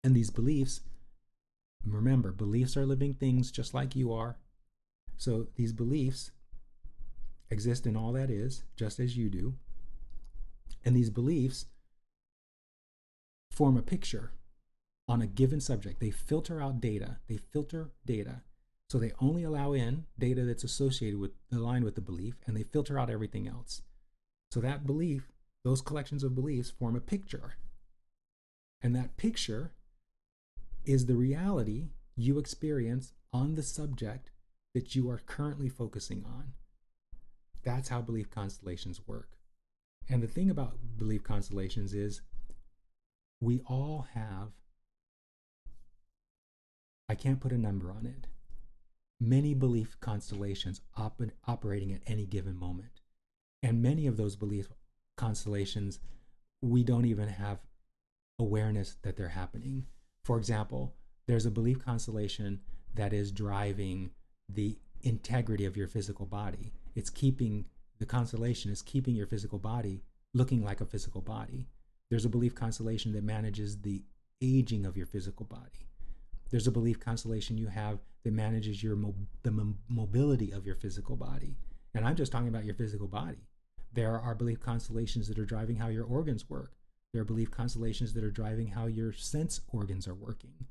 Speaker 1: and these beliefs, remember, beliefs are living things just like you are. So these beliefs exist in all that is, just as you do. And these beliefs form a picture on a given subject. They filter out data. They filter data. So they only allow in data that's associated with, aligned with the belief, and they filter out everything else. So that belief, those collections of beliefs form a picture. And that picture is the reality you experience on the subject that you are currently focusing on. That's how belief constellations work. And the thing about belief constellations is we all have, I can't put a number on it, many belief constellations operating at any given moment. And many of those belief constellations, we don't even have awareness that they're happening. For example, there's a belief constellation that is driving the integrity of your physical body. The constellation is keeping your physical body looking like a physical body. There's a belief constellation that manages the aging of your physical body. There's a belief constellation you have that manages the mobility of your physical body. And I'm just talking about your physical body. There are belief constellations that are driving how your organs work. There are belief constellations that are driving how your sense organs are working.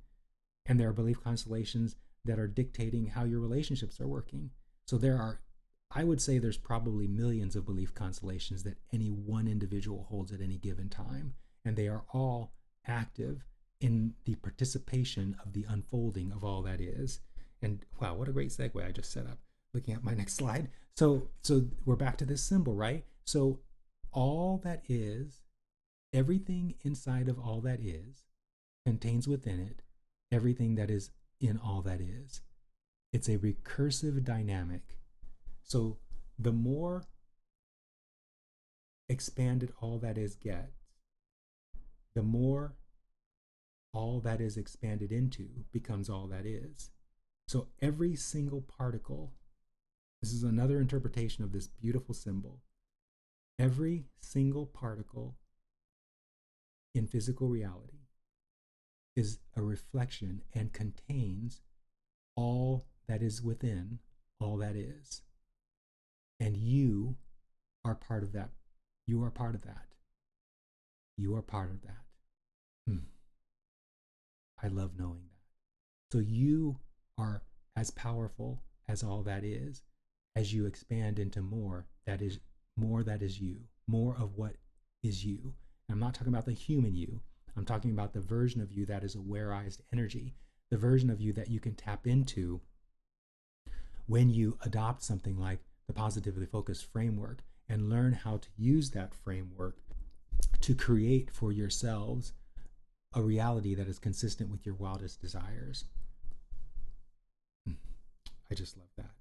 Speaker 1: And there are belief constellations that are dictating how your relationships are working. So I would say there's probably millions of belief constellations that any one individual holds at any given time. And they are all active in the participation of the unfolding of all that is. And wow, what a great segue I just set up. Looking at my next slide. So we're back to this symbol, right? So all that is, everything inside of all that is, contains within it everything that is in all that is. It's a recursive dynamic. So the more expanded all that is gets, the more all that is expanded into becomes all that is. So every single particle, this is another interpretation of this beautiful symbol. Every single particle in physical reality is a reflection and contains all that is within all that is. And you are part of that. You are part of that. You are part of that. I love knowing that. So you are as powerful as all that is as you expand into more that is you, more of what is you. And I'm not talking about the human you. I'm talking about the version of you that is awareized energy, the version of you that you can tap into when you adopt something like the positively focused framework and learn how to use that framework to create for yourselves a reality that is consistent with your wildest desires. I just love that.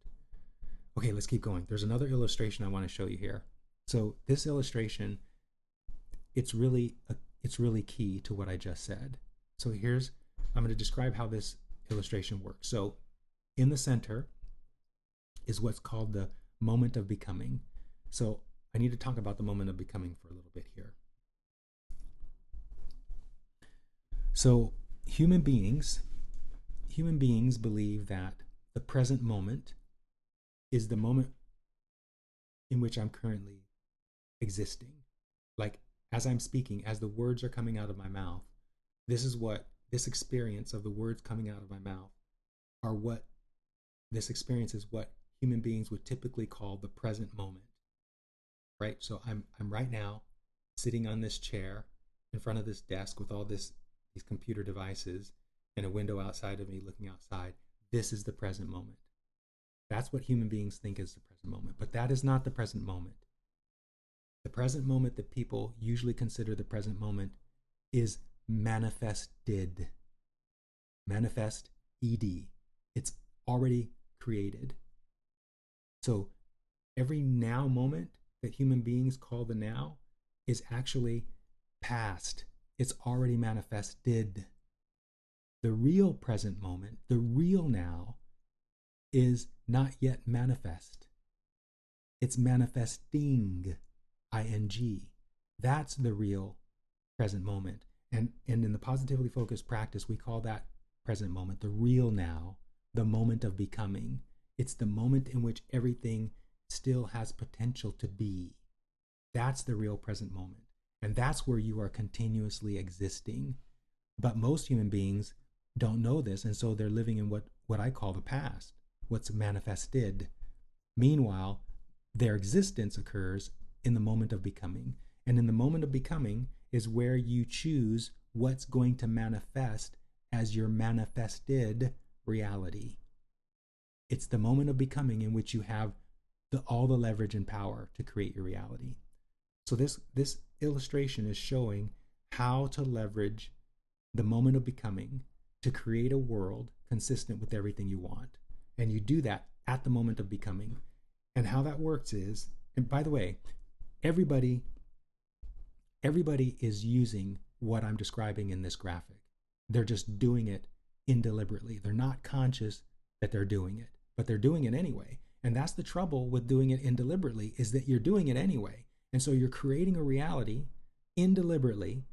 Speaker 1: Okay, let's keep going. There's another illustration I want to show you here. So this illustration, it's really key to what I just said. So I'm going to describe how this illustration works. So in the center is what's called the moment of becoming. So I need to talk about the moment of becoming for a little bit here. So human beings believe that the present moment is the moment in which I'm currently existing. Like as I'm speaking, as the words are coming out of my mouth, this experience of the words coming out of my mouth this experience is what human beings would typically call the present moment, right? So I'm right now sitting on this chair in front of this desk with all these computer devices and a window outside of me looking outside. This is the present moment. That's what human beings think is the present moment, but that is not the present moment. The present moment that people usually consider the present moment is manifested. Manifest, ED. It's already created. So every now moment that human beings call the now is actually past. It's already manifested. The real present moment, the real now, is not yet manifest. It's manifesting, ing. That's the real present moment. And in the positively focused practice, we call that present moment the real now, the moment of becoming. It's the moment in which everything still has potential to be. That's the real present moment. And that's where you are continuously existing. But most human beings don't know this, and so they're living in what I call the past, what's manifested. Meanwhile, their existence occurs in the moment of becoming. And in the moment of becoming is where you choose what's going to manifest as your manifested reality. It's the moment of becoming in which you have all the leverage and power to create your reality. So this illustration is showing how to leverage the moment of becoming to create a world consistent with everything you want. And you do that at the moment of becoming. And how that works is, and by the way, everybody is using what I'm describing in this graphic. They're just doing it indeliberately. They're not conscious that they're doing it, but they're doing it anyway. And that's the trouble with doing it indeliberately, is that you're doing it anyway. And so you're creating a reality indeliberately,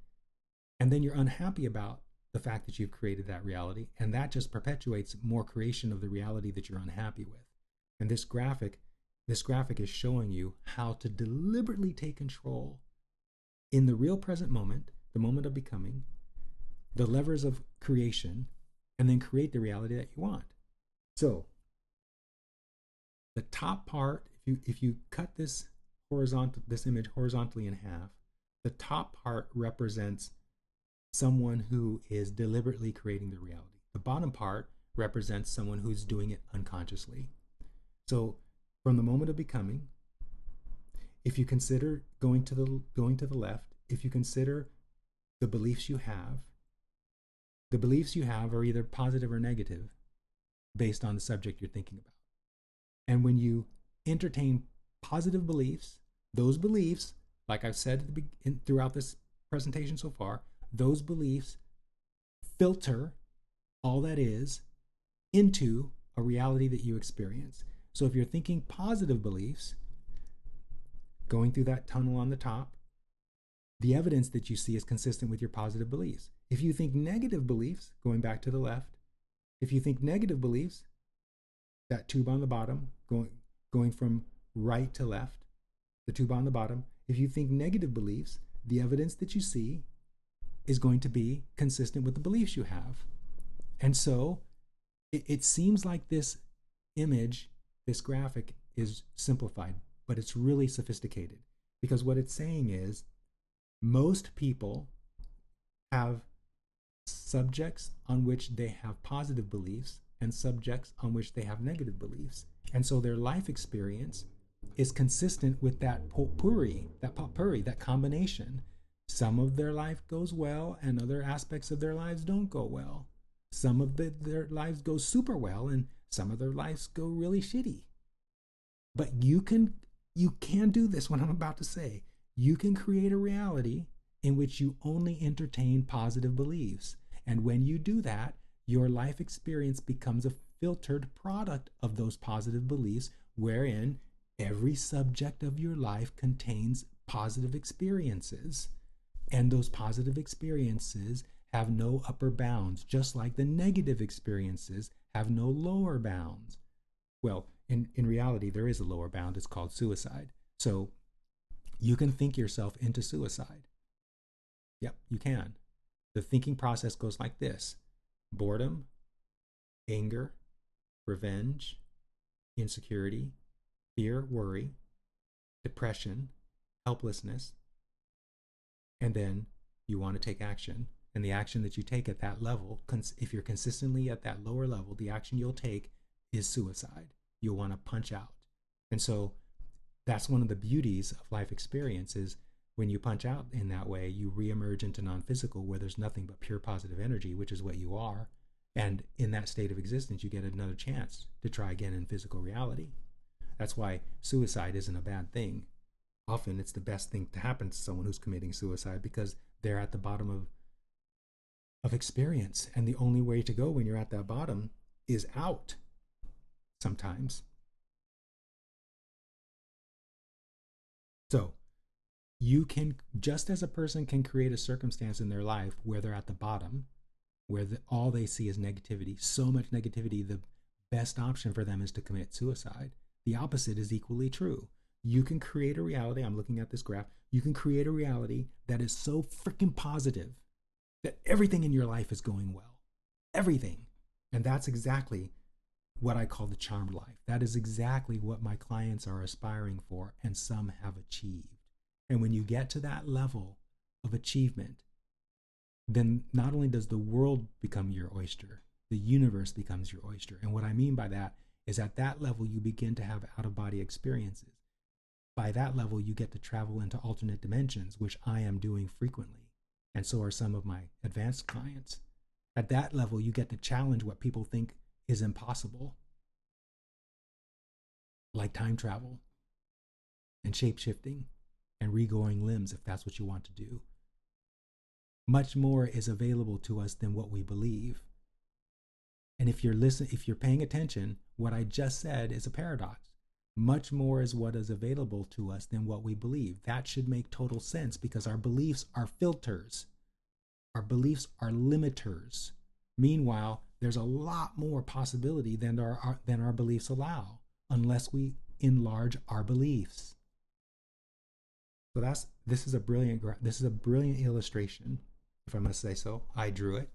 Speaker 1: and then you're unhappy about the fact that you've created that reality, and that just perpetuates more creation of the reality that you're unhappy with. And this graphic is showing you how to deliberately take control in the real present moment, the moment of becoming, the levers of creation, and then create the reality that you want. So the top part, if you cut this image horizontally in half, the top part represents someone who is deliberately creating the reality. The bottom part represents someone who's doing it unconsciously. So from the moment of becoming, if you consider going to the left, if you consider the beliefs you have are either positive or negative based on the subject you're thinking about. And when you entertain positive beliefs, those beliefs, like I've said throughout this presentation so far, those beliefs filter all that is into a reality that you experience. So if you're thinking positive beliefs, going through that tunnel on the top, the evidence that you see is consistent with your positive beliefs. If you think negative beliefs, going back to the left, if you think negative beliefs, that tube on the bottom, going from right to left, the tube on the bottom, if you think negative beliefs, the evidence that you see is going to be consistent with the beliefs you have. And so it seems like this image, this graphic is simplified, but it's really sophisticated, because what it's saying is most people have subjects on which they have positive beliefs and subjects on which they have negative beliefs. And so their life experience is consistent with that potpourri, that combination. Some of their life goes well and other aspects of their lives don't go well. Some of their lives go super well and some of their lives go really shitty. But you can do this, what I'm about to say. You can create a reality in which you only entertain positive beliefs. And when you do that, your life experience becomes a filtered product of those positive beliefs, wherein every subject of your life contains positive experiences. And those positive experiences have no upper bounds, just like the negative experiences have no lower bounds. Well, in reality, there is a lower bound. It's called suicide. So you can think yourself into suicide. Yep, you can. The thinking process goes like this: boredom, anger, revenge, insecurity, fear, worry, depression, helplessness, and then you want to take action. And the action that you take at that level, if you're consistently at that lower level, the action you'll take is suicide. You'll want to punch out. And so that's one of the beauties of life experience is when you punch out in that way, you reemerge into non-physical where there's nothing but pure positive energy, which is what you are. And in that state of existence, you get another chance to try again in physical reality. That's why suicide isn't a bad thing. Often it's the best thing to happen to someone who's committing suicide, because they're at the bottom of experience. And the only way to go when you're at that bottom is out sometimes. So you can, just as a person can create a circumstance in their life where they're at the bottom, where all they see is negativity, so much negativity, the best option for them is to commit suicide. The opposite is equally true. You can create a reality, I'm looking at this graph, you can create a reality that is so freaking positive that everything in your life is going well. Everything. And that's exactly what I call the charmed life. That is exactly what my clients are aspiring for, and some have achieved. And when you get to that level of achievement, then not only does the world become your oyster, the universe becomes your oyster. And what I mean by that is at that level, you begin to have out-of-body experiences. By that level, you get to travel into alternate dimensions, which I am doing frequently. And so are some of my advanced clients. At that level, you get to challenge what people think is impossible, like time travel and shape-shifting and regrowing limbs, if that's what you want to do. Much more is available to us than what we believe. And if you're paying attention, what I just said is a paradox. Much more is what is available to us than what we believe. That should make total sense, because our beliefs are filters. Our beliefs are limiters. Meanwhile, there's a lot more possibility than our beliefs allow, unless we enlarge our beliefs. So this is a brilliant illustration, if I must say so. I drew it.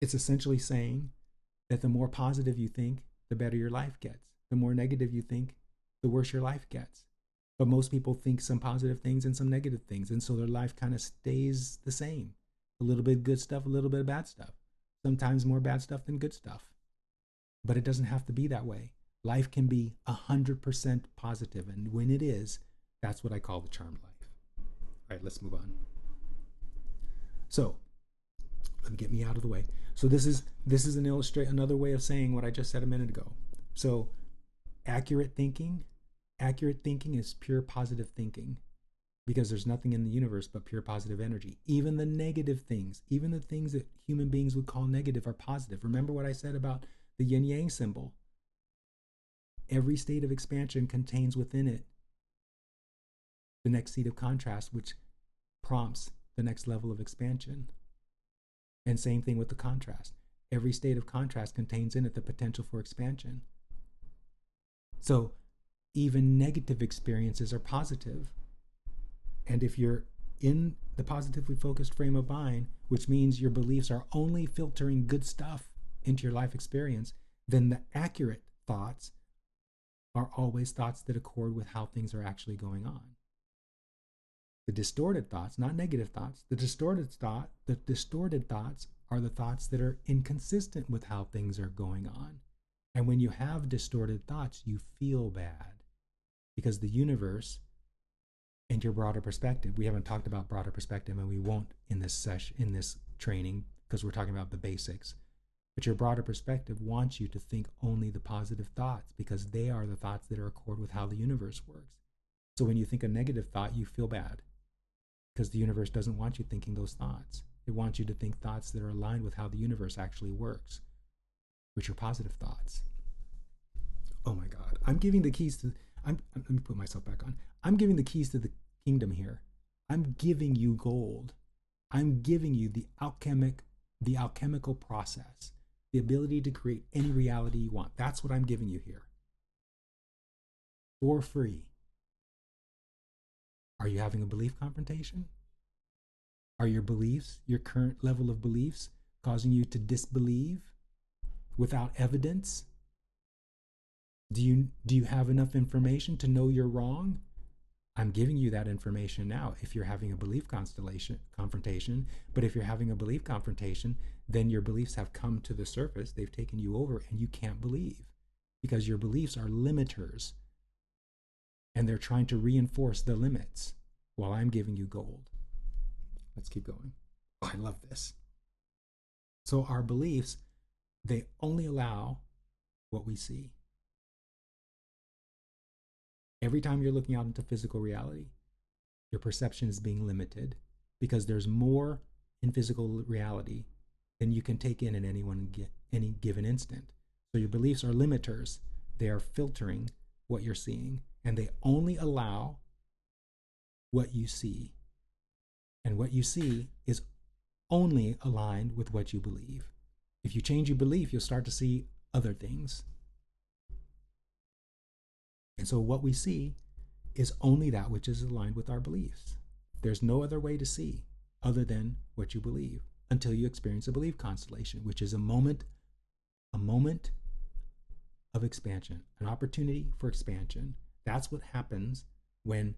Speaker 1: It's essentially saying that the more positive you think, the better your life gets. The more negative you think, the worse your life gets. But most people think some positive things and some negative things, and so their life kind of stays the same. A little bit of good stuff, a little bit of bad stuff. Sometimes more bad stuff than good stuff. But it doesn't have to be that way. Life can be 100% positive, and when it is, that's what I call the charmed life. All right, let's move on. So, let me get me out of the way. So this is another way of saying what I just said a minute ago. So, accurate thinking is pure positive thinking, because there's nothing in the universe but pure positive energy. Even the negative things, even the things that human beings would call negative, are positive. Remember what I said about the yin yang symbol? Every state of expansion contains within it the next seed of contrast, which prompts the next level of expansion. And same thing with the contrast. Every state of contrast contains in it the potential for expansion. So even negative experiences are positive. And if you're in the positively focused frame of mind, which means your beliefs are only filtering good stuff into your life experience, then the accurate thoughts are always thoughts that accord with how things are actually going on. The distorted thoughts, not negative thoughts, the distorted thoughts are the thoughts that are inconsistent with how things are going on. And when you have distorted thoughts, you feel bad because the universe and your broader perspective, we haven't talked about broader perspective, and we won't in this training because we're talking about the basics. But your broader perspective wants you to think only the positive thoughts because they are the thoughts that are accord with how the universe works. So when you think a negative thought, you feel bad because the universe doesn't want you thinking those thoughts. It wants you to think thoughts that are aligned with how the universe actually works, which are positive thoughts. Oh my God. I'm giving the keys to, let me put myself back on. I'm giving the keys to the kingdom here. I'm giving you gold. I'm giving you the alchemical process, the ability to create any reality you want. That's what I'm giving you here. For free. Are you having a belief confrontation? Are your beliefs, your current level of beliefs, causing you to disbelieve without evidence? Do you have enough information to know you're wrong? I'm giving you that information now if you're having a belief confrontation. But if you're having a belief confrontation, then your beliefs have come to the surface. They've taken you over and you can't believe because your beliefs are limiters and they're trying to reinforce the limits while I'm giving you gold. Let's keep going. Oh, I love this. So our beliefs, they only allow what we see. Every time you're looking out into physical reality, your perception is being limited because there's more in physical reality than you can take in any given instant. So your beliefs are limiters. They are filtering what you're seeing, and they only allow what you see. And what you see is only aligned with what you believe. If you change your belief, you'll start to see other things. And so what we see is only that which is aligned with our beliefs. There's no other way to see other than what you believe until you experience a belief constellation, which is a moment of expansion, an opportunity for expansion. That's what happens when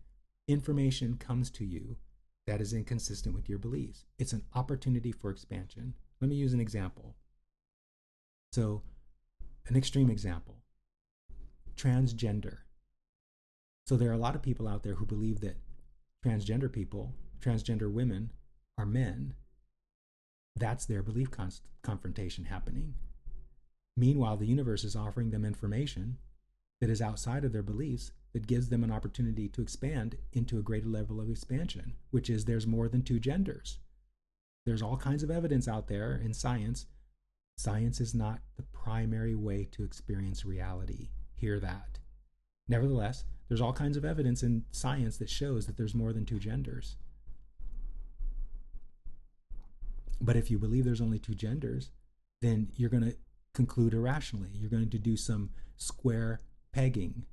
Speaker 1: information comes to you that is inconsistent with your beliefs. It's an opportunity for expansion. Let me use an example. So, an extreme example, transgender. So there are a lot of people out there who believe that transgender people, transgender women, are men. That's their belief confrontation happening. Meanwhile, the universe is offering them information that is outside of their beliefs that gives them an opportunity to expand into a greater level of expansion, which is there's more than two genders. There's all kinds of evidence out there in science. Science is not the primary way to experience reality. Hear that. Nevertheless, there's all kinds of evidence in science that shows that there's more than two genders. But if you believe there's only two genders, then you're going to conclude irrationally. You're going to do some square pegging.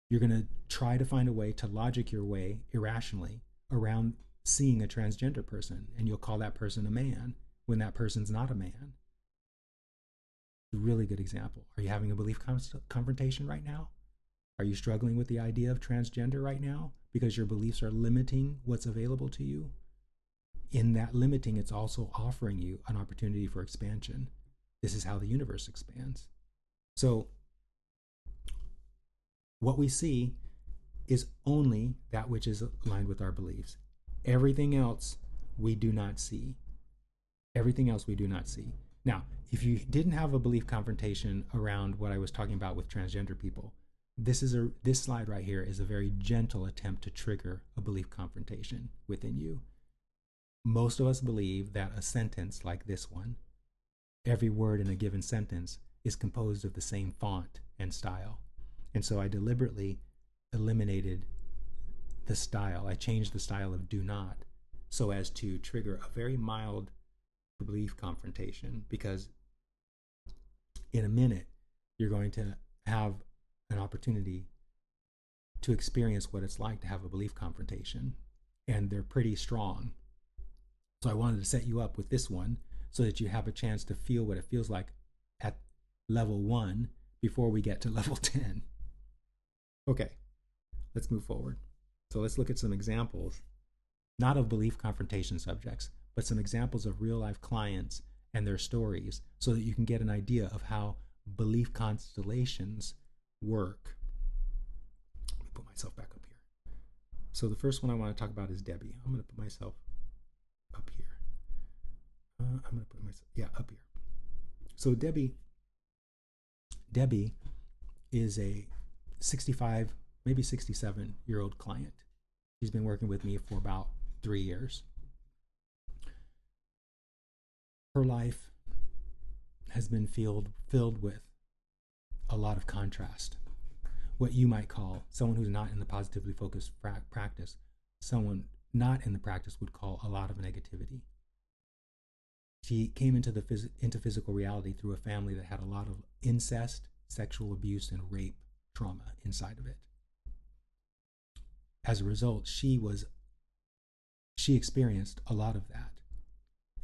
Speaker 1: You're going to try to find a way to logic your way irrationally around seeing a transgender person, and you'll call that person a man when that person's not a man. A really good example. Are you having a belief confrontation right now? Are you struggling with the idea of transgender right now because your beliefs are limiting what's available to you? In that limiting, it's also offering you an opportunity for expansion. This is how the universe expands. So what we see is only that which is aligned with our beliefs. Everything else we do not see. Everything else we do not see. Now, if you didn't have a belief confrontation around what I was talking about with transgender people, this slide right here is a very gentle attempt to trigger a belief confrontation within you. Most of us believe that a sentence like this one, every word in a given sentence is composed of the same font and style. And so I deliberately eliminated the style. I changed the style of do not so as to trigger a very mild belief confrontation, because in a minute you're going to have an opportunity to experience what it's like to have a belief confrontation, and they're pretty strong. So I wanted to set you up with this one so that you have a chance to feel what it feels like at level 1 before we get to level 10. Okay, let's move forward. So let's look at some examples, not of belief confrontation subjects, but some examples of real life clients and their stories, so that you can get an idea of how belief constellations work. Let me put myself back up here. So the first one I want to talk about is Debbie. I'm going to put myself up here. I'm going to put myself, up here. So Debbie is a 65, maybe 67-year-old client. She's been working with me for about 3 years. Her life has been filled with a lot of contrast. What you might call, someone who's not in the positively focused practice, someone not in the practice would call a lot of negativity. She came into physical reality through a family that had a lot of incest, sexual abuse, and rape trauma inside of it. As a result, she experienced a lot of that.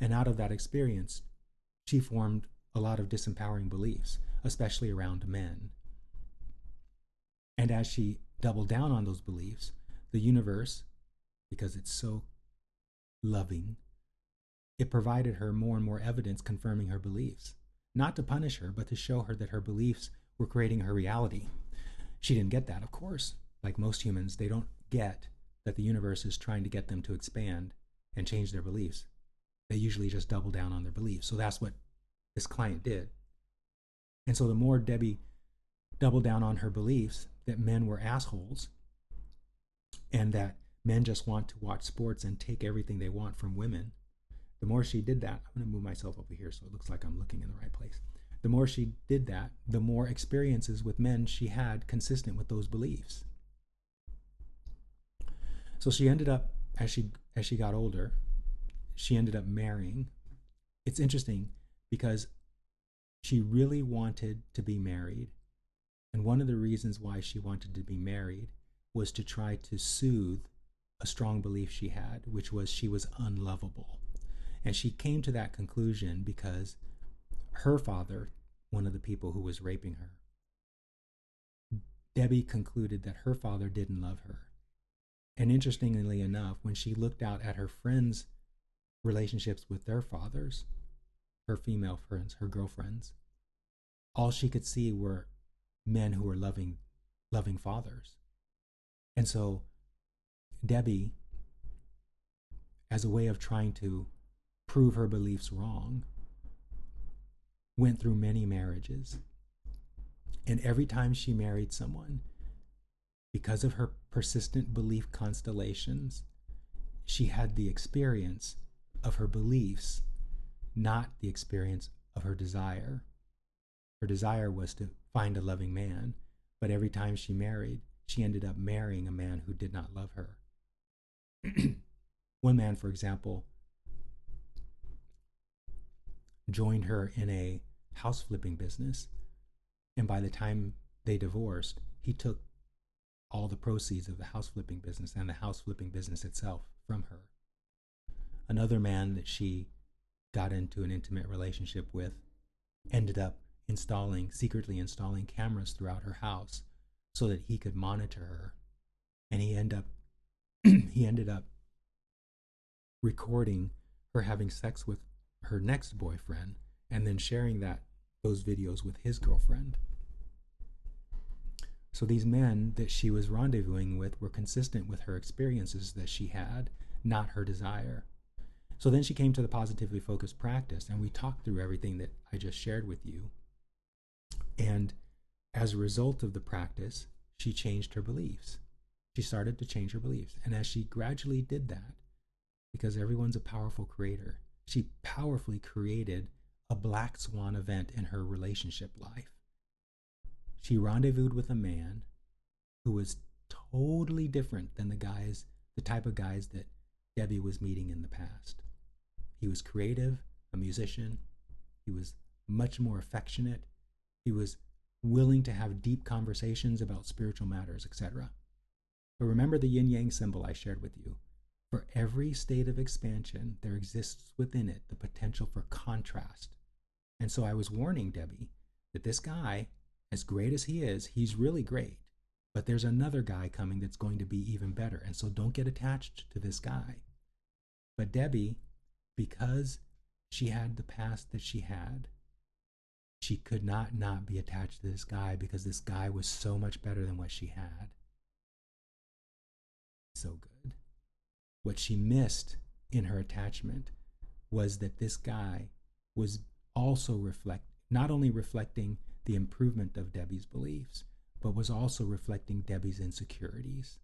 Speaker 1: And out of that experience, she formed a lot of disempowering beliefs, especially around men. And as she doubled down on those beliefs, the universe, because it's so loving, it provided her more and more evidence confirming her beliefs. Not to punish her, but to show her that her beliefs were creating her reality. She didn't get that, of course. Like most humans, they don't get that the universe is trying to get them to expand and change their beliefs. They usually just double down on their beliefs. So that's what this client did. And so the more Debbie doubled down on her beliefs that men were assholes and that men just want to watch sports and take everything they want from women, the more she did that, I'm going to move myself over here so it looks like I'm looking in the right place. The more she did that, the more experiences with men she had consistent with those beliefs. So she ended up, as she got older, she ended up marrying. It's interesting because she really wanted to be married. And one of the reasons why she wanted to be married was to try to soothe a strong belief she had, which was she was unlovable. And she came to that conclusion because her father, one of the people who was raping her, Debbie concluded that her father didn't love her. And interestingly enough, when she looked out at her friends' relationships with their fathers, her female friends, her girlfriends, all she could see were men who were loving fathers. And so Debbie, as a way of trying to prove her beliefs wrong, went through many marriages. And every time she married someone, because of her persistent belief constellations, she had the experience of her beliefs, not the experience of her desire. Her desire was to find a loving man, but every time she married, she ended up marrying a man who did not love her. One man, for example, joined her in a house flipping business, and by the time they divorced, he took all the proceeds of the house flipping business and the house flipping business itself from her. Another man that she got into an intimate relationship with ended up secretly installing cameras throughout her house so that he could monitor her. And he ended up recording her having sex with her next boyfriend and then sharing those videos with his girlfriend. So these men that she was rendezvousing with were consistent with her experiences that she had, not her desire. So then she came to the positively focused practice, and we talked through everything that I just shared with you. And as a result of the practice, she changed her beliefs. She started to change her beliefs. And as she gradually did that, because everyone's a powerful creator, she powerfully created a black swan event in her relationship life. She rendezvoused with a man who was totally different than the type of guys that Debbie was meeting in the past. He was creative, a musician. He was much more affectionate. He was willing to have deep conversations about spiritual matters, etc. But remember the yin-yang symbol I shared with you. For every state of expansion, there exists within it the potential for contrast. And so I was warning Debbie that this guy, as great as he is, he's really great. But there's another guy coming that's going to be even better. And so don't get attached to this guy. But Debbie, because she had the past that she had, she could not be attached to this guy because this guy was so much better than what she had. So good. What she missed in her attachment was that this guy was also not only reflecting the improvement of Debbie's beliefs, but was also reflecting Debbie's insecurities.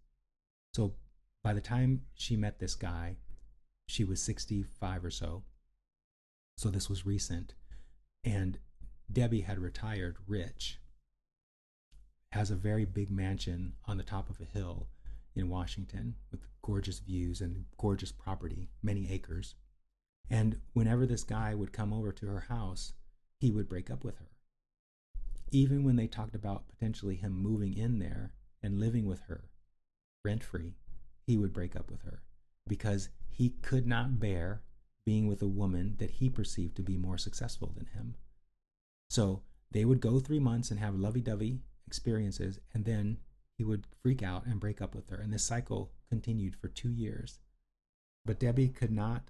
Speaker 1: So by the time she met this guy, she was 65 or so. So this was recent. And Debbie had retired rich, has a very big mansion on the top of a hill in Washington with gorgeous views and gorgeous property, many acres. And whenever this guy would come over to her house, he would break up with her. Even when they talked about potentially him moving in there and living with her rent-free, he would break up with her because he could not bear being with a woman that he perceived to be more successful than him. So they would go 3 months and have lovey-dovey experiences, and then he would freak out and break up with her. And this cycle continued for 2 years. But Debbie could not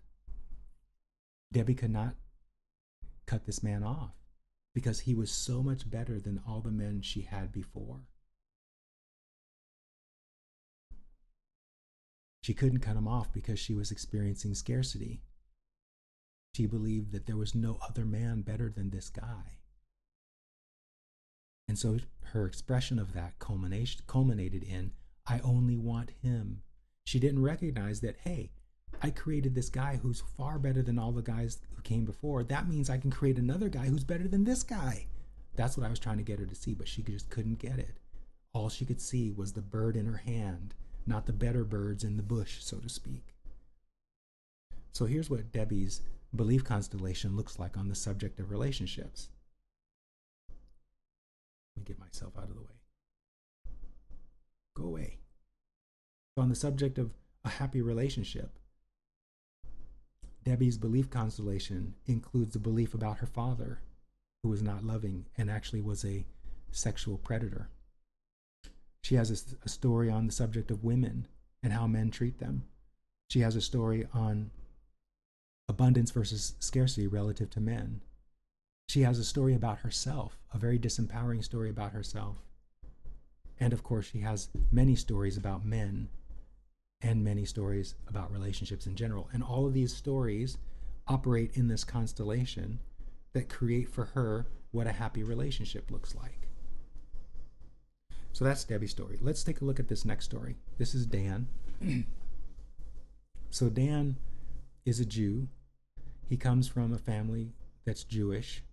Speaker 1: cut this man off because he was so much better than all the men she had before. She couldn't cut him off because she was experiencing scarcity. She believed that there was no other man better than this guy. And so her expression of that culminated in, I only want him. She didn't recognize that, hey, I created this guy who's far better than all the guys who came before. That means I can create another guy who's better than this guy. That's what I was trying to get her to see, but she just couldn't get it. All she could see was the bird in her hand, not the better birds in the bush, so to speak. So here's what Debbie's belief constellation looks like on the subject of relationships. Let me get myself out of the way. Go away. So on the subject of a happy relationship, Debbie's belief constellation includes the belief about her father, who was not loving and actually was a sexual predator. She has a story on the subject of women and how men treat them. She has a story on abundance versus scarcity relative to men. She has a story about herself, a very disempowering story about herself. And of course, she has many stories about men and many stories about relationships in general. And all of these stories operate in this constellation that create for her what a happy relationship looks like. So that's Debbie's story. Let's take a look at this next story. This is Dan. So Dan is a Jew. He comes from a family that's Jewish.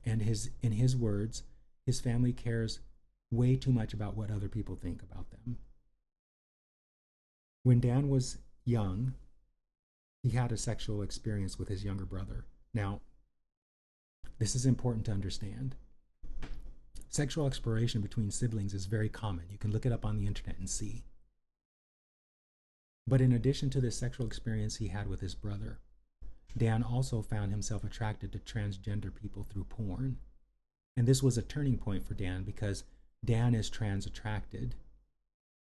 Speaker 1: And in his words, his family cares way too much about what other people think about them. When Dan was young, he had a sexual experience with his younger brother. Now, this is important to understand. Sexual exploration between siblings is very common. You can look it up on the internet and see. But in addition to this sexual experience he had with his brother, Dan also found himself attracted to transgender people through porn. And this was a turning point for Dan because Dan is trans attracted.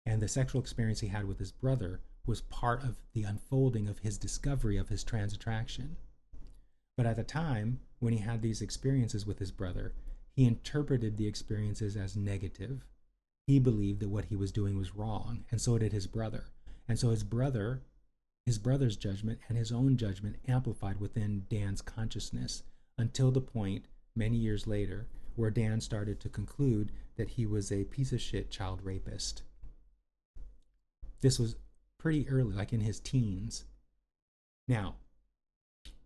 Speaker 1: And the sexual experience he had with his brother was part of the unfolding of his discovery of his trans attraction. But at the time, when he had these experiences with his brother, he interpreted the experiences as negative. He believed that what he was doing was wrong, and so did his brother. And so his brother's judgment and his own judgment amplified within Dan's consciousness until the point, many years later, where Dan started to conclude that he was a piece of shit child rapist. This was pretty early, like in his teens. Now,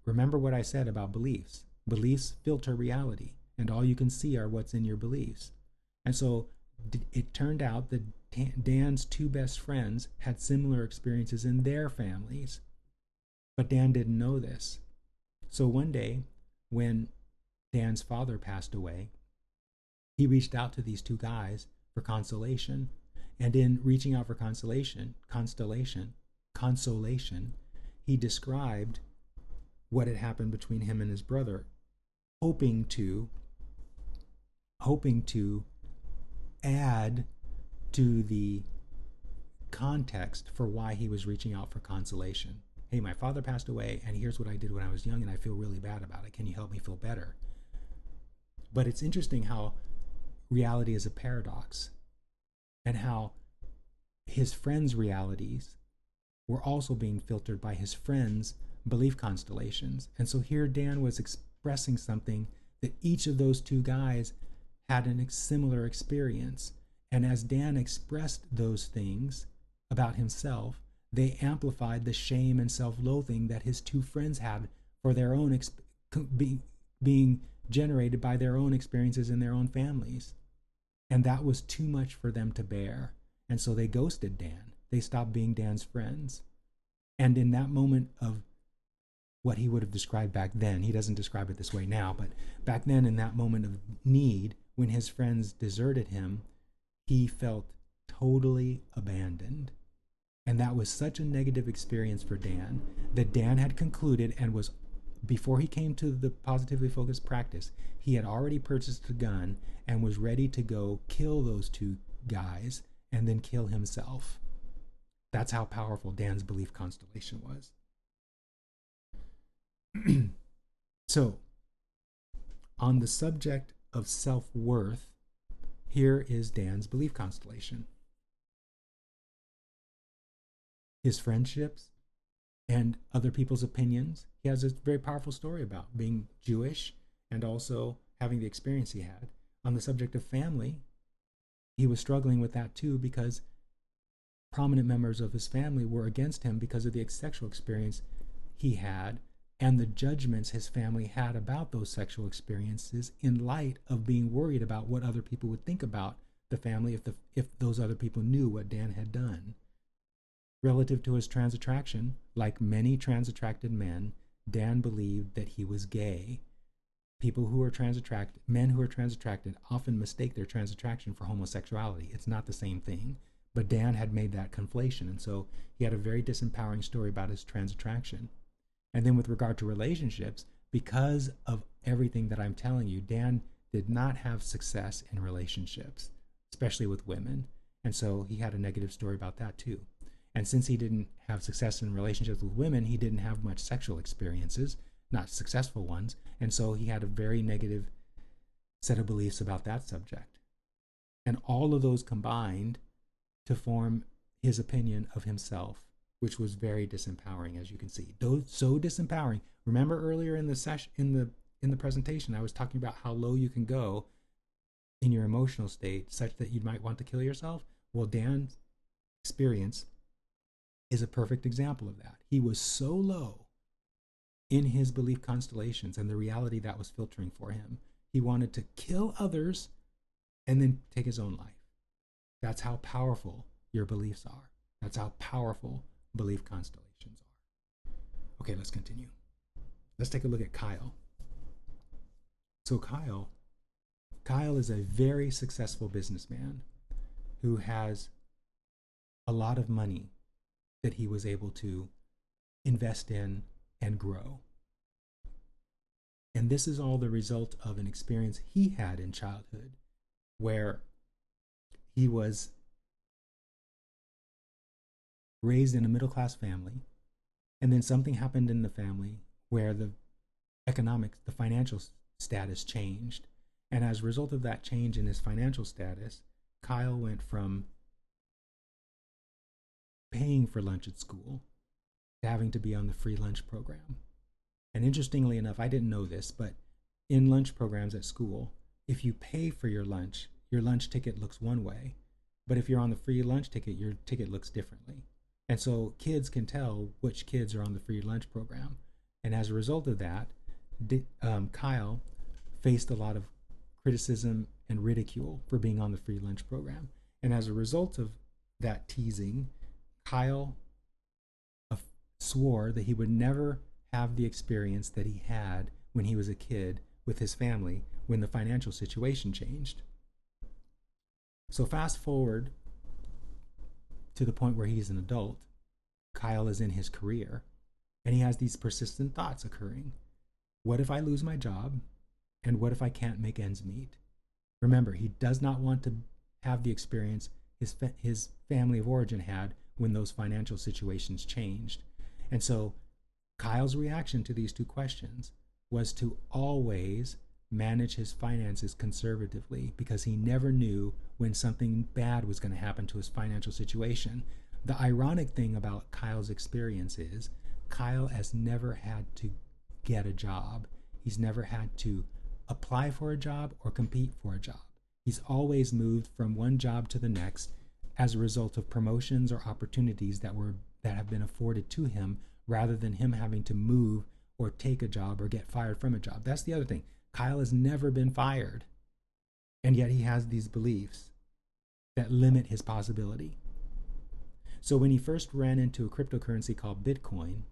Speaker 1: remember what I said about beliefs. Beliefs filter reality, and all you can see are what's in your beliefs. And so it turned out that Dan's two best friends had similar experiences in their families. But Dan didn't know this. So one day, when Dan's father passed away, he reached out to these two guys for consolation. And in reaching out for consolation, he described what had happened between him and his brother, hoping to add to the context for why he was reaching out for consolation. Hey, my father passed away, and here's what I did when I was young, and I feel really bad about it. Can you help me feel better? But it's interesting how reality is a paradox, and how his friends' realities were also being filtered by his friends' belief constellations. And so here Dan was expressing something that each of those two guys had a similar experience. And as Dan expressed those things about himself, they amplified the shame and self-loathing that his two friends had for their own being generated by their own experiences in their own families. And that was too much for them to bear. And so they ghosted Dan. They stopped being Dan's friends. And in that moment of what he would have described back then, he doesn't describe it this way now, but back then in that moment of need, when his friends deserted him, he felt totally abandoned. And that was such a negative experience for Dan that Dan had concluded and was, before he came to the positively focused practice, he had already purchased a gun and was ready to go kill those two guys and then kill himself. That's how powerful Dan's belief constellation was. So, on the subject of self-worth, here is Dan's belief constellation. His friendships and other people's opinions. He has a very powerful story about being Jewish and also having the experience he had. On the subject of family, he was struggling with that too, because prominent members of his family were against him because of the sexual experience he had and the judgments his family had about those sexual experiences in light of being worried about what other people would think about the family if those other people knew what Dan had done. Relative to his trans attraction, like many trans attracted men, Dan believed that he was gay. People who are trans attracted, men who are trans attracted, often mistake their trans attraction for homosexuality. It's not the same thing. But Dan had made that conflation, and so he had a very disempowering story about his trans attraction. And then with regard to relationships, because of everything that I'm telling you, Dan did not have success in relationships, especially with women. And so he had a negative story about that too. And since he didn't have success in relationships with women, he didn't have much sexual experiences, not successful ones. And so he had a very negative set of beliefs about that subject. And all of those combined to form his opinion of himself, which was very disempowering, as you can see. So disempowering. Remember earlier in the session, in the presentation, I was talking about how low you can go in your emotional state such that you might want to kill yourself. Well, Dan's experience is a perfect example of that. He was so low in his belief constellations and the reality that was filtering for him. He wanted to kill others and then take his own life. That's how powerful your beliefs are. That's how powerful belief constellations are. Okay, let's continue. Let's take a look at Kyle. So Kyle is a very successful businessman who has a lot of money that he was able to invest in and grow. And this is all the result of an experience he had in childhood where he was raised in a middle-class family, and then something happened in the family where the financial status changed. And as a result of that change in his financial status, Kyle went from paying for lunch at school to having to be on the free lunch program. And interestingly enough, I didn't know this, but in lunch programs at school, if you pay for your lunch ticket looks one way, but if you're on the free lunch ticket, your ticket looks differently. And so kids can tell which kids are on the free lunch program. And as a result of that, Kyle faced a lot of criticism and ridicule for being on the free lunch program. And as a result of that teasing, Kyle swore that he would never have the experience that he had when he was a kid with his family when the financial situation changed. So fast forward to the point where he's an adult. Kyle is in his career, and he has these persistent thoughts occurring. What if I lose my job? And what if I can't make ends meet? Remember, he does not want to have the experience his family of origin had when those financial situations changed. And so Kyle's reaction to these two questions was to always manage his finances conservatively, because he never knew when something bad was going to happen to his financial situation. The ironic thing about Kyle's experience is Kyle has never had to get a job. He's never had to apply for a job or compete for a job. He's always moved from one job to the next as a result of promotions or opportunities that have been afforded to him, rather than him having to move or take a job or get fired from a job. That's the other thing. Kyle has never been fired, and yet he has these beliefs that limit his possibility. So when he first ran into a cryptocurrency called Bitcoin,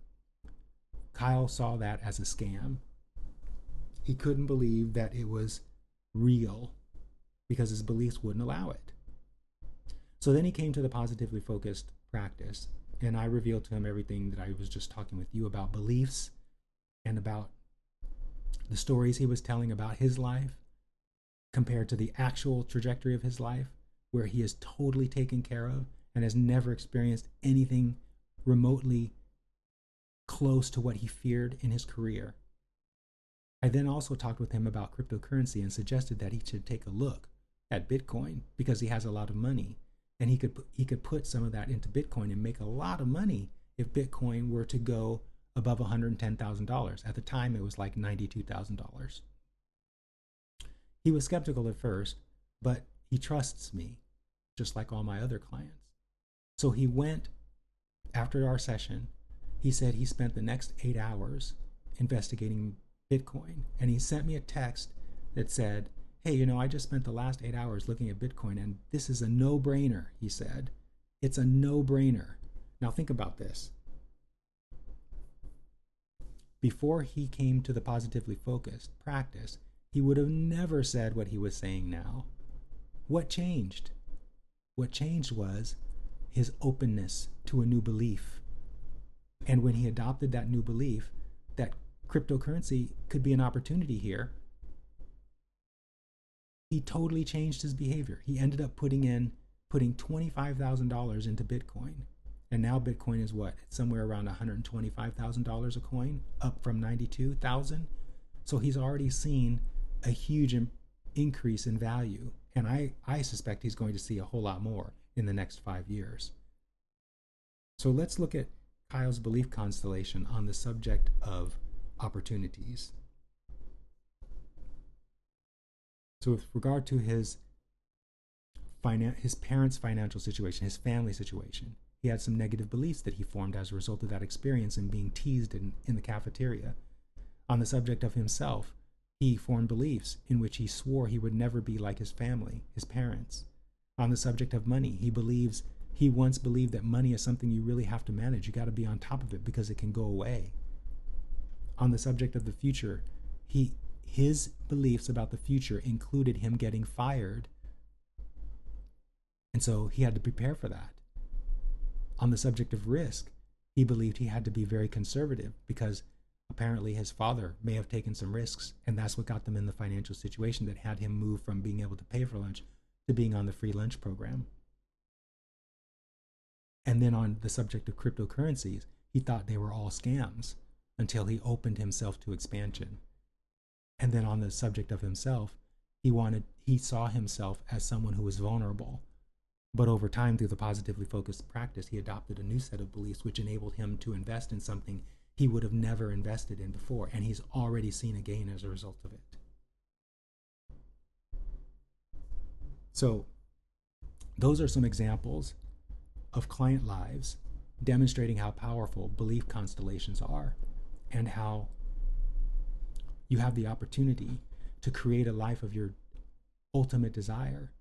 Speaker 1: Kyle saw that as a scam. He couldn't believe that it was real because his beliefs wouldn't allow it. So then he came to the positively focused practice, and I revealed to him everything that I was just talking with you about beliefs and about the stories he was telling about his life compared to the actual trajectory of his life, where he is totally taken care of and has never experienced anything remotely close to what he feared in his career. I then also talked with him about cryptocurrency and suggested that he should take a look at Bitcoin because he has a lot of money, and he could put some of that into Bitcoin and make a lot of money if Bitcoin were to go above $110,000. At the time, it was like $92,000. He was skeptical at first, but he trusts me, just like all my other clients. So he went, after our session, he said he spent the next 8 hours investigating Bitcoin. And he sent me a text that said, hey, I just spent the last 8 hours looking at Bitcoin, and this is a no-brainer, he said. It's a no-brainer. Now think about this. Before he came to the positively focused practice, he would have never said what he was saying now. What changed? What changed was his openness to a new belief. And when he adopted that new belief, that cryptocurrency could be an opportunity here, he totally changed his behavior. He ended up putting $25,000 into Bitcoin. And now Bitcoin is what? It's somewhere around $125,000 a coin, up from $92,000. So he's already seen a huge increase in value. And I suspect he's going to see a whole lot more in the next 5 years. So let's look at Kyle's belief constellation on the subject of opportunities. So with regard to his parents' financial situation, his family situation, he had some negative beliefs that he formed as a result of that experience and being teased in the cafeteria. On the subject of himself, he formed beliefs in which he swore he would never be like his family, his parents. On the subject of money, he once believed that money is something you really have to manage. You got to be on top of it because it can go away. On the subject of the future, his beliefs about the future included him getting fired. And so he had to prepare for that. On the subject of risk, he believed he had to be very conservative because apparently his father may have taken some risks, and that's what got them in the financial situation that had him move from being able to pay for lunch to being on the free lunch program. And then on the subject of cryptocurrencies, he thought they were all scams until he opened himself to expansion. And then on the subject of himself, he saw himself as someone who was vulnerable. But over time, through the positively focused practice, he adopted a new set of beliefs which enabled him to invest in something he would have never invested in before, and he's already seen a gain as a result of it. So those are some examples of client lives demonstrating how powerful belief constellations are and how you have the opportunity to create a life of your ultimate desire.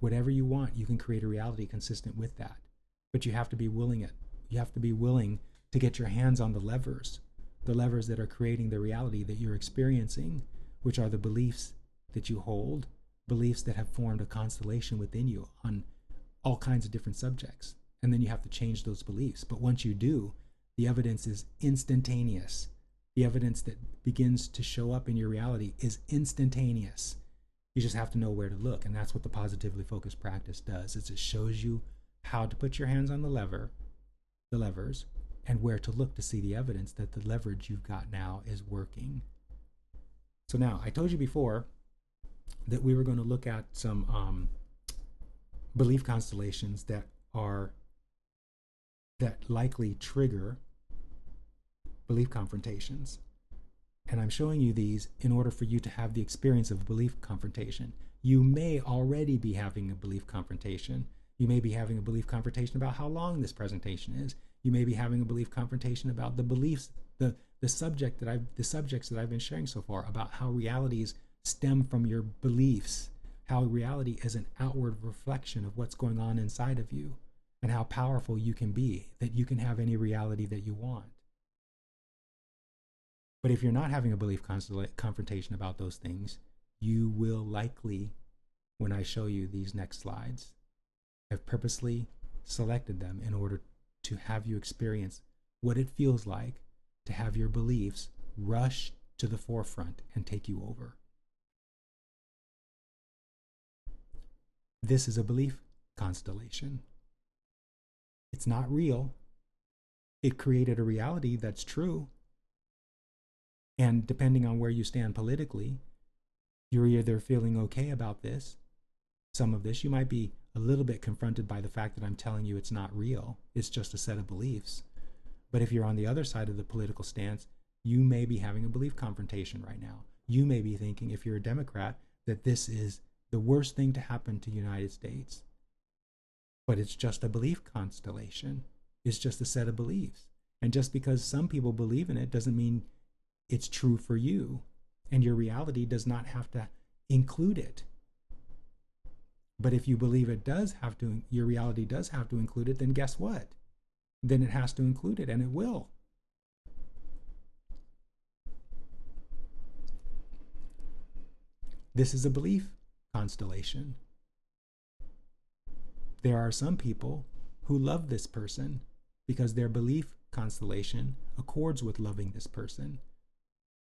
Speaker 1: Whatever you want, you can create a reality consistent with that. But you have to be willing You have to be willing to get your hands on the levers that are creating the reality that you're experiencing, which are the beliefs that you hold, beliefs that have formed a constellation within you on all kinds of different subjects. And then you have to change those beliefs. But once you do, the evidence is instantaneous. The evidence that begins to show up in your reality is instantaneous. You just have to know where to look. And that's what the positively focused practice does, is it shows you how to put your hands on the levers, and where to look to see the evidence that the leverage you've got now is working. So now, I told you before that we were going to look at some belief constellations that likely trigger belief confrontations. And I'm showing you these in order for you to have the experience of a belief confrontation. You may already be having a belief confrontation. You may be having a belief confrontation about how long this presentation is. You may be having a belief confrontation about the beliefs, the subjects that I've been sharing so far, about how realities stem from your beliefs, how reality is an outward reflection of what's going on inside of you, and how powerful you can be, that you can have any reality that you want. But if you're not having a belief confrontation about those things, you will likely, when I show you these next slides, have purposely selected them in order to have you experience what it feels like to have your beliefs rush to the forefront and take you over. This is a belief constellation. It's not real. It created a reality that's true. And depending on where you stand politically, you're either feeling okay about this, some of this. You might be a little bit confronted by the fact that I'm telling you it's not real. It's just a set of beliefs. But if you're on the other side of the political stance, you may be having a belief confrontation right now. You may be thinking, if you're a Democrat, that this is the worst thing to happen to the United States. But it's just a belief constellation. It's just a set of beliefs. And just because some people believe in it doesn't mean it's true for you. And your reality does not have to include it. But if you believe it does have to, your reality does have to include it, then guess what? Then it has to include it, and it will. This is a belief constellation. There are some people who love this person because their belief constellation accords with loving this person.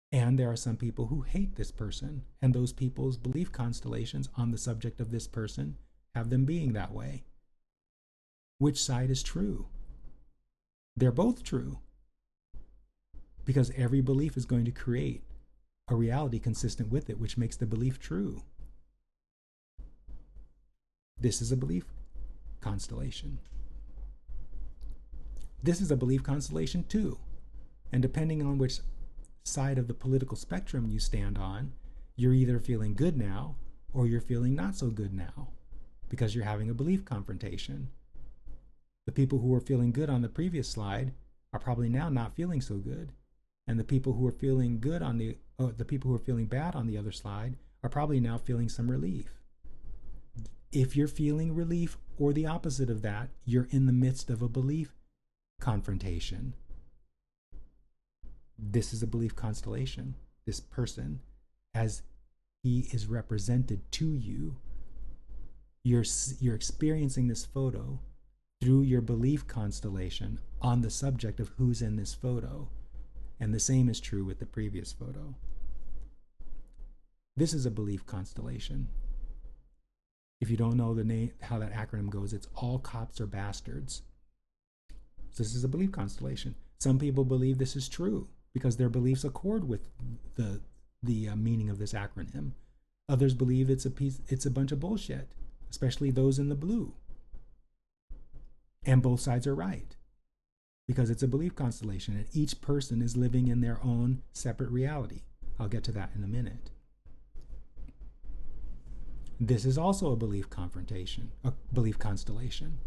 Speaker 1: And there are some people who hate this person, and those people's belief constellations on the subject of this person have them being that way. Which side is true? They're both true, because every belief is going to create a reality consistent with it, which makes the belief true. This is a belief constellation. This is a belief constellation too, and depending on which side of the political spectrum you stand on, you're either feeling good now or you're feeling not so good now, because you're having a belief confrontation. The people who were feeling good on the previous slide are probably now not feeling so good, and the people who are feeling good on the people who are feeling bad on the other slide are probably now feeling some relief. If you're feeling relief or the opposite of that, you're in the midst of a belief confrontation. This is a belief constellation. This person, as he is represented to you, you're experiencing this photo through your belief constellation on the subject of who's in this photo. And the same is true with the previous photo. This is a belief constellation. If you don't know the name, how that acronym goes, it's all cops are bastards. So this is a belief constellation. Some people believe this is true because their beliefs accord with the meaning of this acronym. Others believe it's a bunch of bullshit, especially those in the blue. And both sides are right, because it's a belief constellation, and each person is living in their own separate reality. I'll get to that in a minute. This is also a belief confrontation, a belief constellation.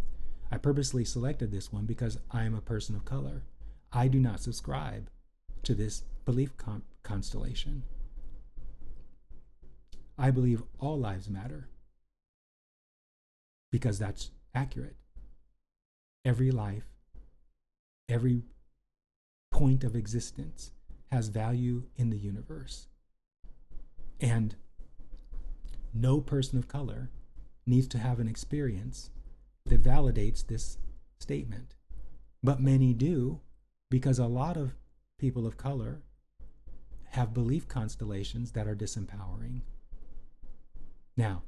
Speaker 1: I purposely selected this one because I am a person of color. I do not subscribe to this belief constellation. I believe all lives matter because that's accurate. Every life Every point of existence has value in the universe. And no person of color needs to have an experience that validates this statement. But many do, because a lot of people of color have belief constellations that are disempowering. Now,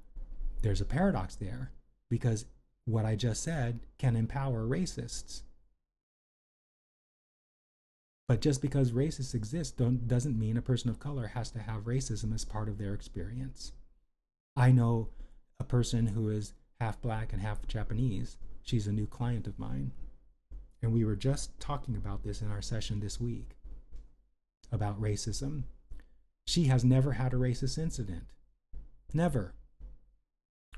Speaker 1: there's a paradox there, because what I just said can empower racists. But just because racists exist doesn't mean a person of color has to have racism as part of their experience. I know a person who is half black and half Japanese. She's a new client of mine. And we were just talking about this in our session this week, about racism. She has never had a racist incident. Never.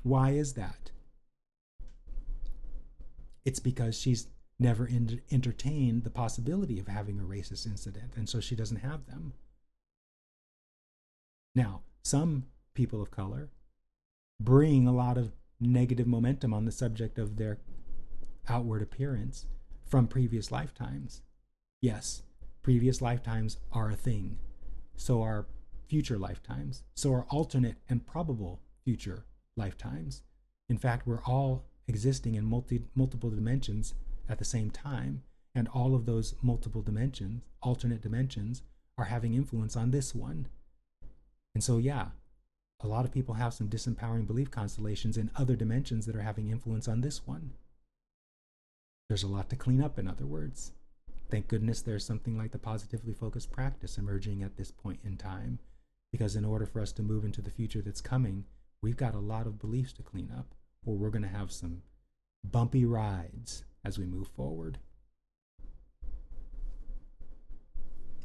Speaker 1: Why is that? It's because she's never entertained the possibility of having a racist incident, and so she doesn't have them. Now, some people of color bring a lot of negative momentum on the subject of their outward appearance from previous lifetimes. Yes, previous lifetimes are a thing. So are future lifetimes. So are alternate and probable future lifetimes. In fact, we're all existing in multiple dimensions at the same time, and all of those multiple dimensions, alternate dimensions, are having influence on this one. And so, yeah, a lot of people have some disempowering belief constellations in other dimensions that are having influence on this one. There's a lot to clean up, in other words. Thank goodness there's something like the positively focused practice emerging at this point in time, because in order for us to move into the future that's coming, we've got a lot of beliefs to clean up, or we're going to have some bumpy rides as we move forward.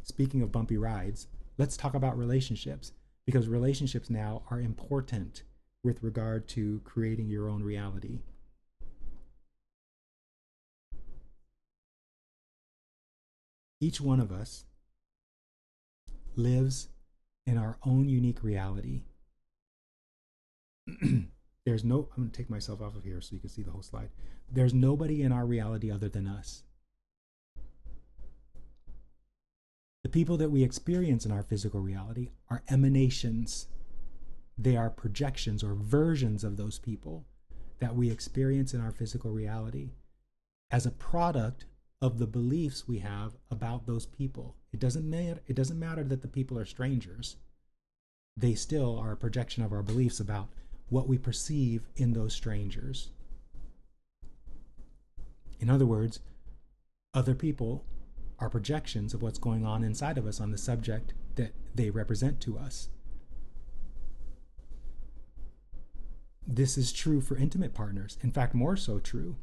Speaker 1: Speaking of bumpy rides, let's talk about relationships, because relationships now are important with regard to creating your own reality. Each one of us lives in our own unique reality. I'm going to take myself off of here so you can see the whole slide. There's nobody in our reality other than us. The people that we experience in our physical reality are emanations. They are projections or versions of those people that we experience in our physical reality as a product of the beliefs we have about those people. It doesn't matter that the people are strangers. They still are a projection of our beliefs about what we perceive in those strangers. In other words, other people are projections of what's going on inside of us on the subject that they represent to us. This is true for intimate partners. In fact, more so true,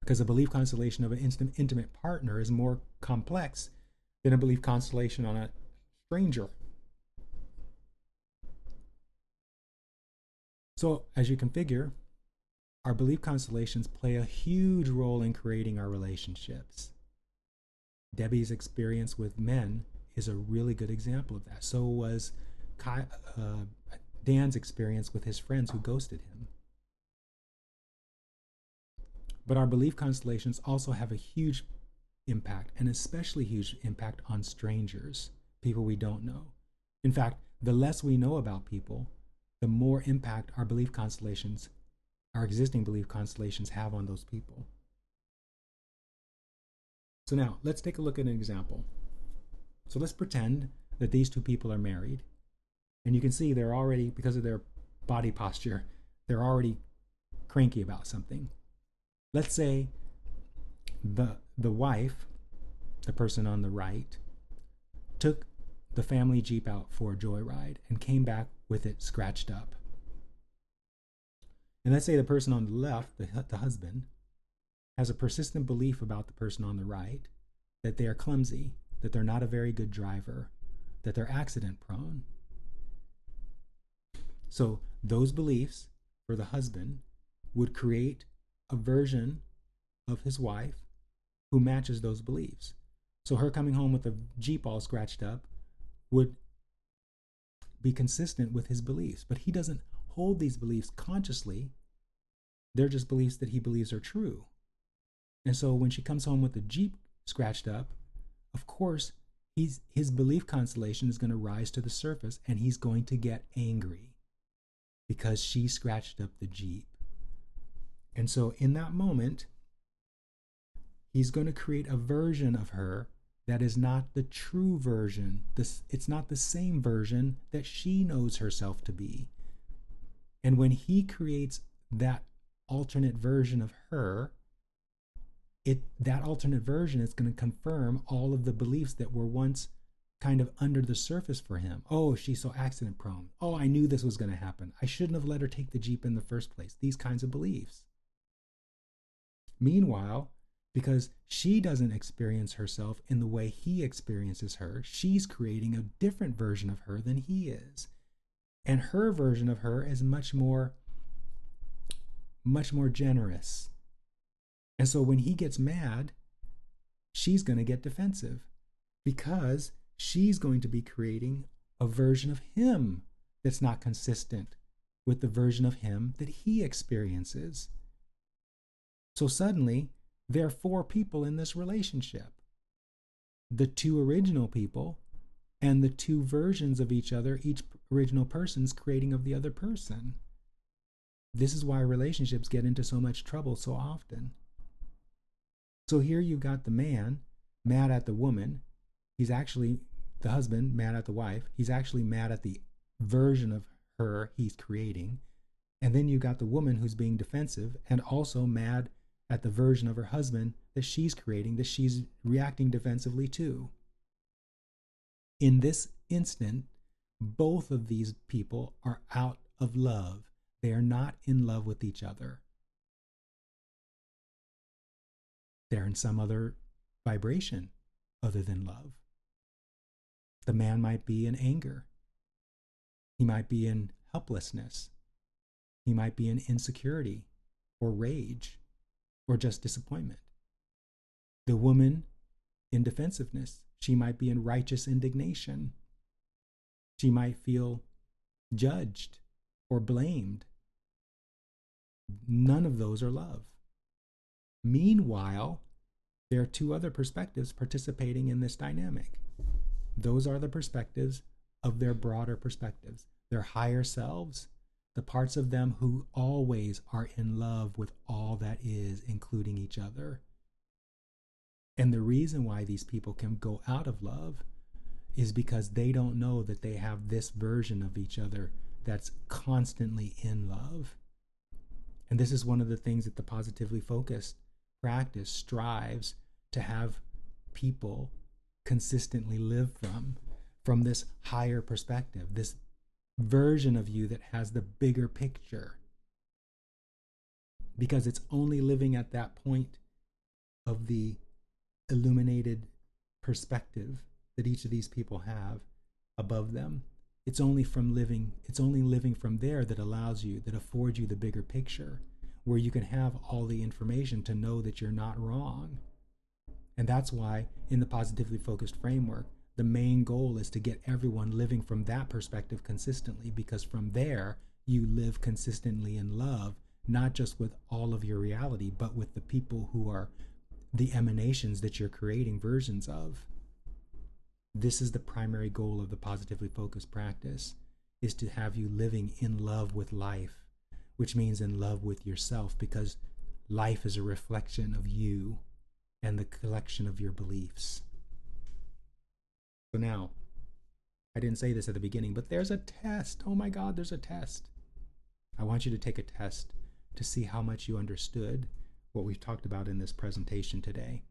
Speaker 1: because a belief constellation of an intimate partner is more complex than a belief constellation on a stranger. So, as you can figure, our belief constellations play a huge role in creating our relationships. Debbie's experience with men is a really good example of that. So was Dan's experience with his friends who ghosted him. But our belief constellations also have a huge impact, an especially huge impact on strangers, people we don't know. In fact, the less we know about people, the more impact our belief constellations, our existing belief constellations have on those people. So now, let's take a look at an example. So let's pretend that these two people are married. And you can see they're already, because of their body posture, they're already cranky about something. Let's say the wife, the person on the right, took the family Jeep out for a joyride and came back with it scratched up. And let's say the person on the left, the husband, has a persistent belief about the person on the right, that they are clumsy, that they're not a very good driver, that they're accident prone. So those beliefs for the husband would create a version of his wife who matches those beliefs. So her coming home with a Jeep all scratched up would be consistent with his beliefs, but he doesn't hold these beliefs consciously. They're just beliefs that he believes are true. And so when she comes home with the Jeep scratched up, of course, his belief constellation is going to rise to the surface, and he's going to get angry because she scratched up the Jeep. And so in that moment, he's going to create a version of her that is not the true version. It's not the same version that she knows herself to be. And when he creates that alternate version of her, that alternate version is going to confirm all of the beliefs that were once kind of under the surface for him. Oh, she's so accident prone. Oh, I knew this was going to happen. I shouldn't have let her take the Jeep in the first place. These kinds of beliefs. Meanwhile, because she doesn't experience herself in the way he experiences her, she's creating a different version of her than he is. And her version of her is much more generous. And so when he gets mad, she's going to get defensive because she's going to be creating a version of him that's not consistent with the version of him that he experiences. So suddenly, there are 4 people in this relationship. The 2 original people and the 2 versions of each other, each original person's creating of the other person. This is why relationships get into so much trouble so often. So here you've got the man mad at the woman. He's actually, the husband, mad at the wife. He's actually mad at the version of her he's creating. And then you've got the woman who's being defensive and also mad at the version of her husband that she's creating, that she's reacting defensively to. In this instant, both of these people are out of love. They are not in love with each other. They're in some other vibration other than love. The man might be in anger. He might be in helplessness. He might be in insecurity or rage or just disappointment. The woman in defensiveness. She might be in righteous indignation. She might feel judged or blamed. None of those are love. Meanwhile, there are 2 other perspectives participating in this dynamic. Those are the perspectives of their broader perspectives, their higher selves, the parts of them who always are in love with all that is, including each other. And the reason why these people can go out of love is because they don't know that they have this version of each other that's constantly in love. And this is one of the things that the positively focused practice strives to have people consistently live from this higher perspective, this version of you that has the bigger picture. Because it's only living at that point of the illuminated perspective that each of these people have above them. It's only living from there that allows you, that affords you the bigger picture, where you can have all the information to know that you're not wrong. And that's why in the positively focused framework, the main goal is to get everyone living from that perspective consistently, because from there you live consistently in love, not just with all of your reality, but with the people who are the emanations that you're creating versions of. This is the primary goal of the positively focused practice, is to have you living in love with life, which means in love with yourself, because life is a reflection of you and the collection of your beliefs. So now, I didn't say this at the beginning, but there's a test. Oh my God, there's a test. I want you to take a test to see how much you understood what we've talked about in this presentation today.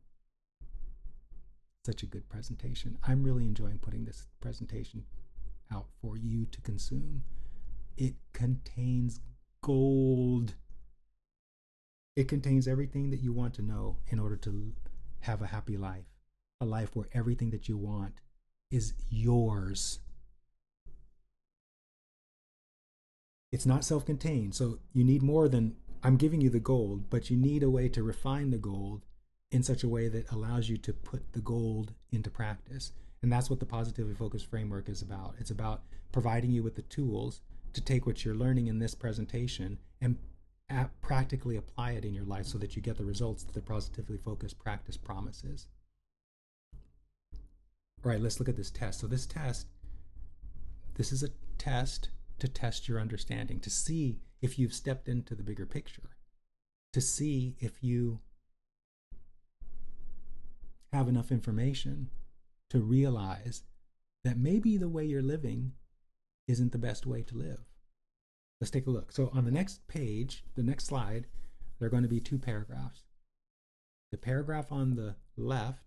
Speaker 1: Such a good presentation. I'm really enjoying putting this presentation out for you to consume. It contains gold. It contains everything that you want to know in order to have a happy life, a life where everything that you want is yours. It's not self-contained, so you need more than, I'm giving you the gold, but you need a way to refine the gold in such a way that allows you to put the gold into practice. And that's what the positively focused framework is about. It's about providing you with the tools to take what you're learning in this presentation and practically apply it in your life so that you get the results that the positively focused practice promises. All right, let's look at this test. So this is a test to test your understanding, to see if you've stepped into the bigger picture, to see if you have enough information to realize that maybe the way you're living isn't the best way to live. Let's take a look. So on the next page, the next slide, there are going to be two paragraphs. The paragraph on the left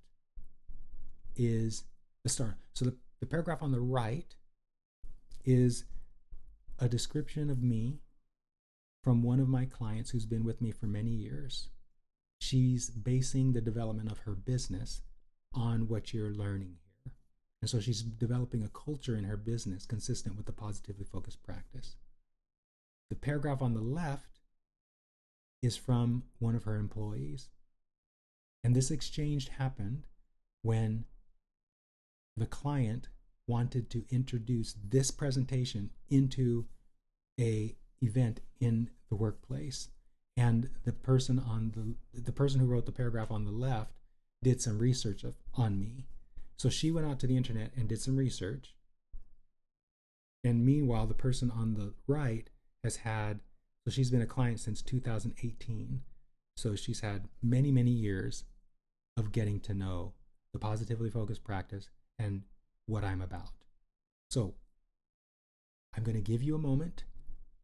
Speaker 1: is the start. So the paragraph on the right is a description of me from one of my clients who's been with me for many years. She's basing the development of her business on what you're learning here. And so she's developing a culture in her business consistent with the positively focused practice. The paragraph on the left is from one of her employees. And this exchange happened when the client wanted to introduce this presentation into a event in the workplace. And the person who wrote the paragraph on the left did some research on me. So she went out to the internet and did some research. And meanwhile, the person on the right so she's been a client since 2018. So she's had many, many years of getting to know the positively focused practice and what I'm about. So I'm going to give you a moment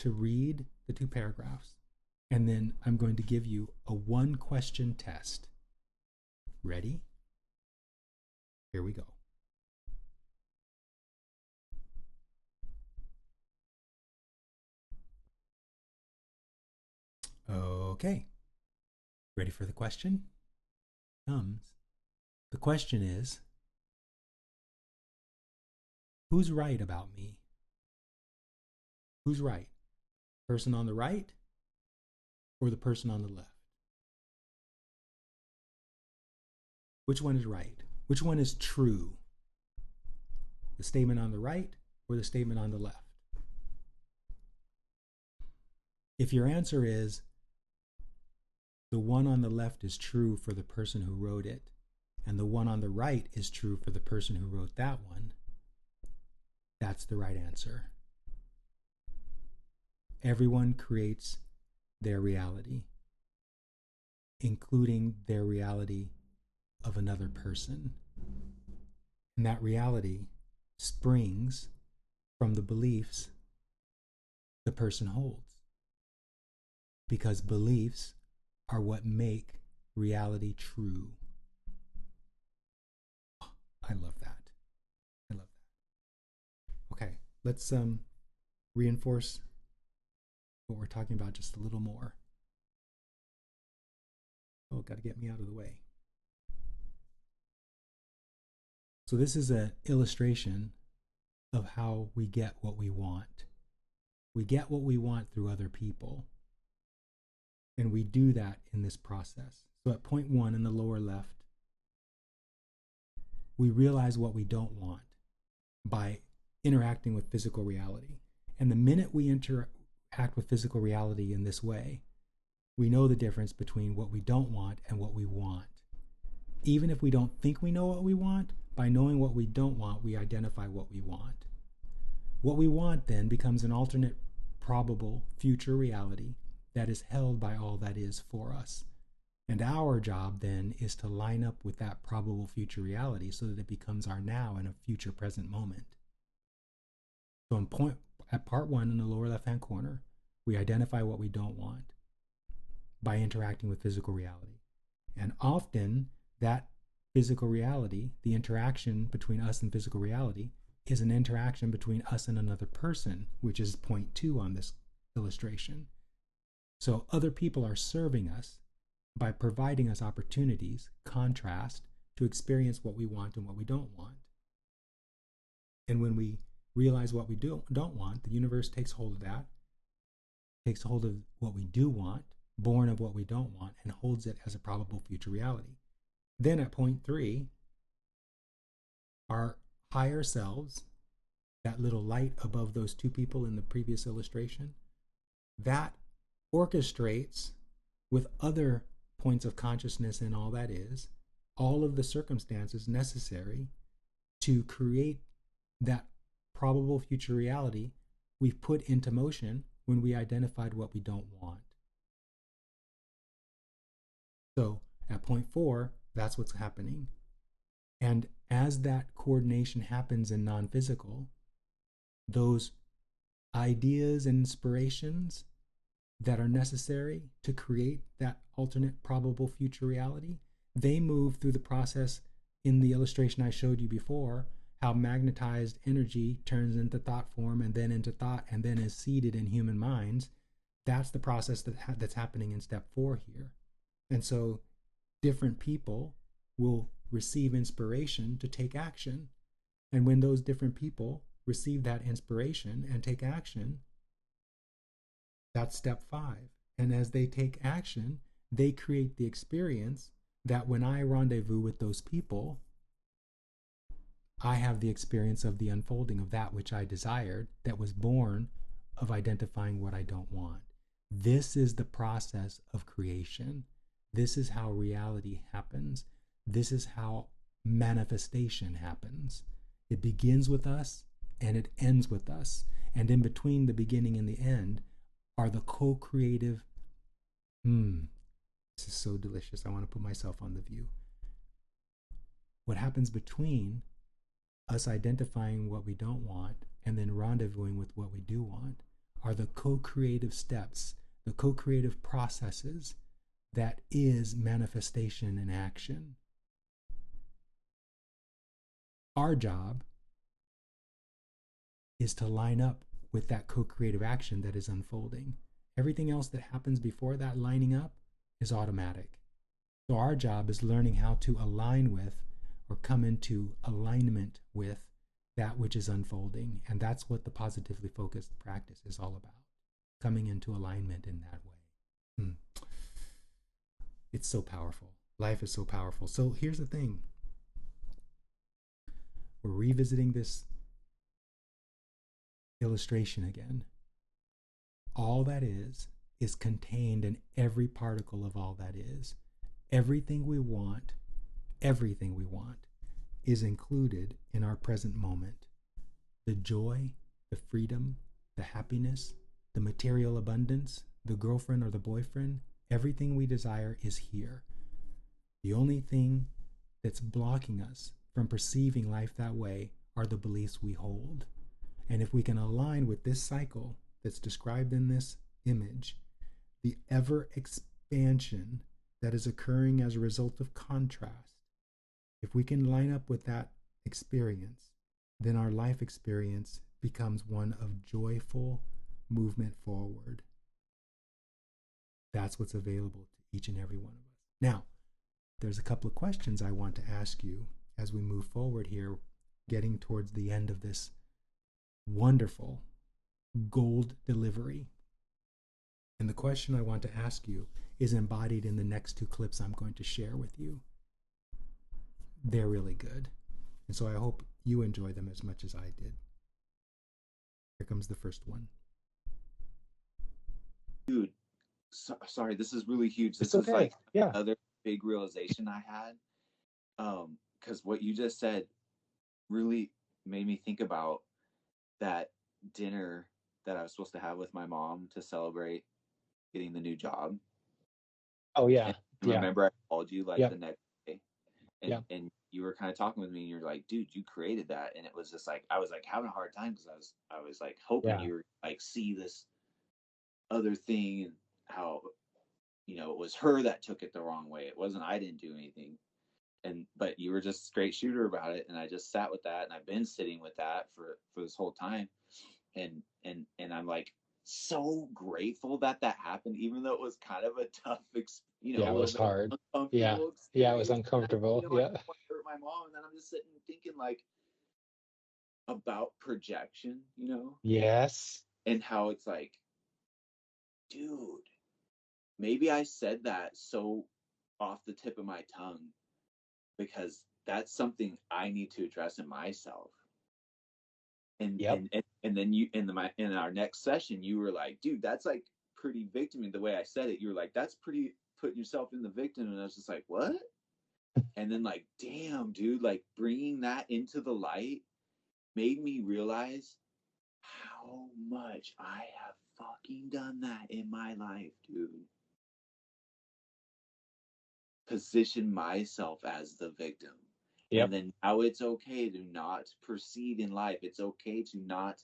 Speaker 1: to read the two paragraphs, and then I'm going to give you a one-question test. Ready? Here we go. Okay. Ready for the question? The question is, who's right about me? Who's right? Person on the right or the person on the left? Which one is right? Which one is true? The statement on the right or the statement on the left? If your answer is the one on the left is true for the person who wrote it, and the one on the right is true for the person who wrote that one, that's the right answer. Everyone creates their reality, including their reality of another person. And that reality springs from the beliefs the person holds. Because beliefs are what make reality true. I love that. I love that. Okay, let's reinforce what we're talking about just a little more. Oh, got to get me out of the way. So this is an illustration of how we get what we want. We get what we want through other people. And we do that in this process. So at point 1 in the lower left, we realize what we don't want by interacting with physical reality. And the minute we interact with physical reality in this way, we know the difference between what we don't want and what we want. Even if we don't think we know what we want, by knowing what we don't want, we identify what we want. What we want then becomes an alternate probable future reality that is held by all that is for us. And our job then is to line up with that probable future reality so that it becomes our now in a future present moment. So at part 1 in the lower left-hand corner, we identify what we don't want by interacting with physical reality. And often that physical reality, the interaction between us and physical reality, is an interaction between us and another person, which is point 2 on this illustration. So other people are serving us by providing us opportunities, contrast, to experience what we want and what we don't want. And when we realize what we don't want, the universe takes hold of that, takes hold of what we do want, born of what we don't want, and holds it as a probable future reality. Then at point 3, our higher selves, that little light above those two people in the previous illustration, that orchestrates with other points of consciousness and all that is, all of the circumstances necessary to create that probable future reality we've put into motion when we identified what we don't want. So at point 4, that's what's happening. And as that coordination happens in non-physical, those ideas and inspirations that are necessary to create that alternate probable future reality, they move through the process in the illustration I showed you before, how magnetized energy turns into thought form and then into thought and then is seeded in human minds. That's the process that's happening in step 4 here. And so different people will receive inspiration to take action. And when those different people receive that inspiration and take action, that's step 5. And as they take action, they create the experience that when I rendezvous with those people, I have the experience of the unfolding of that which I desired, that was born of identifying what I don't want. This is the process of creation. This is how reality happens. This is how manifestation happens. It begins with us and it ends with us. And in between the beginning and the end are the co-creative, this is so delicious. I want to put myself on the view. What happens between us identifying what we don't want and then rendezvousing with what we do want are the co-creative steps, the co-creative processes that is manifestation in action. Our job is to line up with that co-creative action that is unfolding. Everything else that happens before that lining up is automatic. So our job is learning how to align with or come into alignment with that which is unfolding. And that's what the positively focused practice is all about. Coming into alignment in that way. It's so powerful. Life is so powerful. So here's the thing. We're revisiting this illustration again. All that is contained in every particle of all that is. Everything we want is included in our present moment. The joy, the freedom, the happiness, the material abundance, the girlfriend or the boyfriend, everything we desire is here. The only thing that's blocking us from perceiving life that way are the beliefs we hold. And if we can align with this cycle that's described in this image, the ever expansion that is occurring as a result of contrast, if we can line up with that experience, then our life experience becomes one of joyful movement forward. That's what's available to each and every one of us. Now, there's a couple of questions I want to ask you as we move forward here, getting towards the end of this wonderful gold delivery. And the question I want to ask you is embodied in the next 2 clips I'm going to share with you. They're really good. And so I hope you enjoy them as much as I did. Here comes the first one.
Speaker 3: Dude, sorry, this is really huge. This
Speaker 4: is like
Speaker 3: another big realization I had. Because what you just said really made me think about that dinner that I was supposed to have with my mom to celebrate getting the new job.
Speaker 4: Oh yeah.
Speaker 3: And remember I called you like the next day and you were kind of talking with me and you're like, dude, you created that. And it was just like, I was like having a hard time because I was like hoping you were like see this other thing and how, you know, it was her that took it the wrong way. It wasn't, I didn't do anything. But you were just a straight shooter about it. And I just sat with that and I've been sitting with that for this whole time. And I'm like so grateful that happened, even though it was kind of a tough, it
Speaker 4: was hard. Yeah, it was uncomfortable. I want to
Speaker 3: hurt my mom, and then I'm just sitting thinking like about projection,
Speaker 4: Yes.
Speaker 3: And how it's like, dude, maybe I said that so off the tip of my tongue because that's something I need to address in myself. And then you in our next session, you were like, dude, that's like pretty victim. The way I said it, you were like, that's pretty putting yourself in the victim. And I was just like, what? And then like, damn, dude, like bringing that into the light made me realize how much I have fucking done that in my life, dude. Position myself as the victim. Yep. And then now it's okay to not proceed in life. It's okay to not,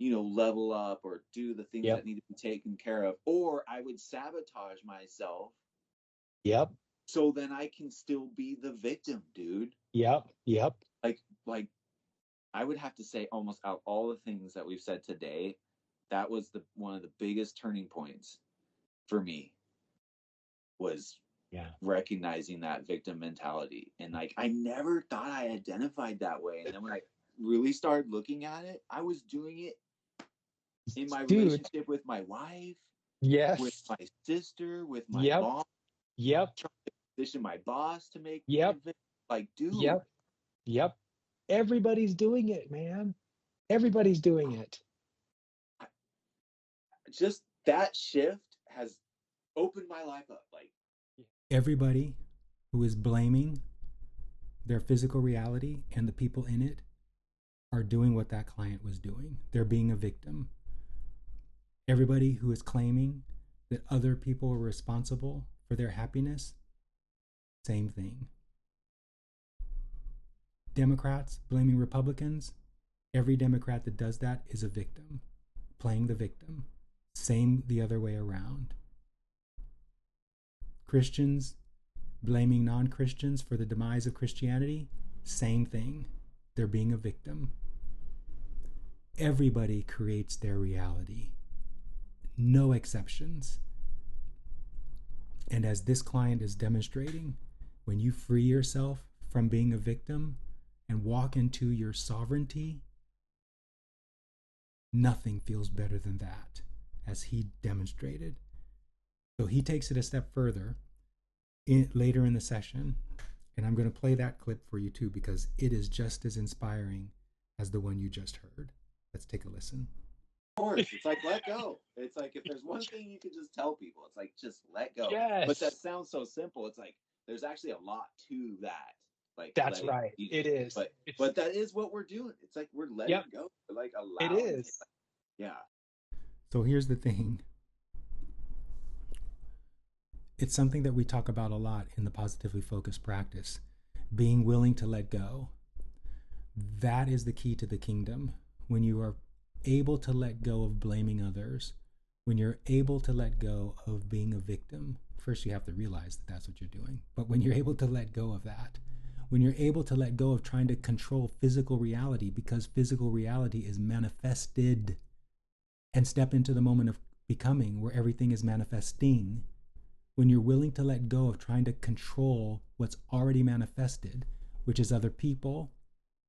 Speaker 3: level up or do the things that need to be taken care of. Or I would sabotage myself.
Speaker 4: Yep.
Speaker 3: So then I can still be the victim, dude.
Speaker 4: Yep.
Speaker 3: Like I would have to say, almost out of all the things that we've said today, that was one of the biggest turning points for me, was recognizing that victim mentality. And like, I never thought I identified that way. And then when I really started looking at it, I was doing it in my relationship with my wife, with my sister, with my mom, trying to position my boss to make me a victim. Like, dude.
Speaker 4: Yep. Everybody's doing it, man. Everybody's doing it.
Speaker 3: Just that shift has opened my life up. Like,
Speaker 1: everybody who is blaming their physical reality and the people in it are doing what that client was doing. They're being a victim. Everybody who is claiming that other people are responsible for their happiness, same thing. Democrats blaming Republicans, every Democrat that does that is a victim, playing the victim. Same the other way around. Christians blaming non-Christians for the demise of Christianity, same thing. They're being a victim. Everybody creates their reality. No exceptions. And as this client is demonstrating, when you free yourself from being a victim and walk into your sovereignty, nothing feels better than that, as he demonstrated. So he takes it a step further later in the session, and I'm going to play that clip for you too, because it is just as inspiring as the one you just heard. Let's take a listen.
Speaker 3: Of course, it's like, let go. It's like, if there's one thing you can just tell people, it's like, just let go.
Speaker 4: Yes.
Speaker 3: But that sounds so simple. It's like, there's actually a lot to that. Like,
Speaker 4: that's right. It is.
Speaker 3: But that is what we're doing. It's like, we're letting go. We're like allowing
Speaker 4: it is.
Speaker 3: Yeah.
Speaker 1: So here's the thing. It's something that we talk about a lot in the positively focused practice. Being willing to let go. That is the key to the kingdom. When you are able to let go of blaming others, when you're able to let go of being a victim, first you have to realize that that's what you're doing. But when you're able to let go of that, when you're able to let go of trying to control physical reality, because physical reality is manifested, and step into the moment of becoming where everything is manifesting, when you're willing to let go of trying to control what's already manifested, which is other people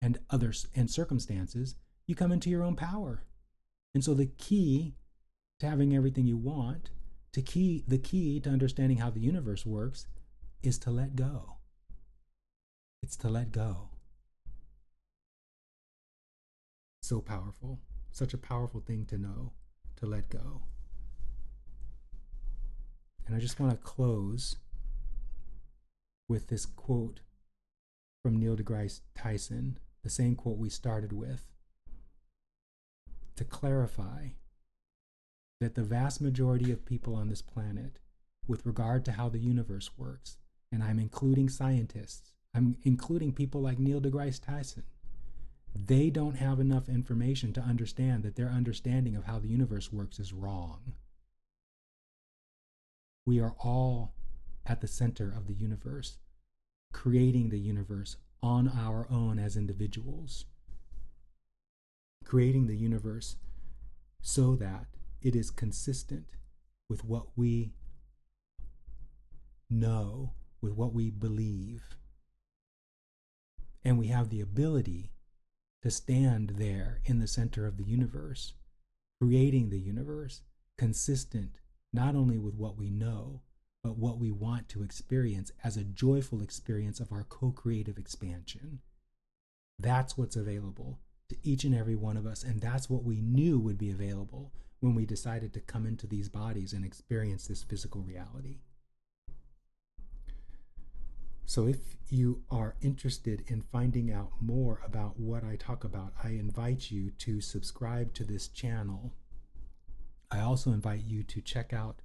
Speaker 1: and others and circumstances, you come into your own power. And so the key to having everything you want, the key to understanding how the universe works, is to let go. It's to let go. So powerful. Such a powerful thing to know, to let go. And I just want to close with this quote from Neil deGrasse Tyson, the same quote we started with, to clarify that the vast majority of people on this planet, with regard to how the universe works, and I'm including scientists, I'm including people like Neil deGrasse Tyson, they don't have enough information to understand that their understanding of how the universe works is wrong. We are all at the center of the universe, creating the universe on our own as individuals, creating the universe so that it is consistent with what we know, with what we believe. And we have the ability to stand there in the center of the universe, creating the universe consistent not only with what we know, but what we want to experience as a joyful experience of our co-creative expansion. That's what's available to each and every one of us, and that's what we knew would be available when we decided to come into these bodies and experience this physical reality. So if you are interested in finding out more about what I talk about, I invite you to subscribe to this channel. I also invite you to check out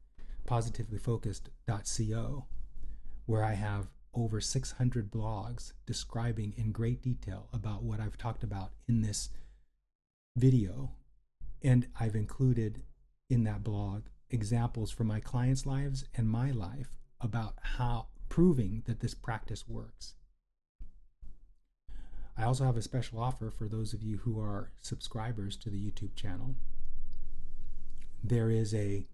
Speaker 1: positivelyfocused.co, where I have over 600 blogs describing in great detail about what I've talked about in this video. And I've included in that blog examples from my clients' lives and my life about how proving that this practice works. I also have a special offer for those of you who are subscribers to the YouTube channel. There is a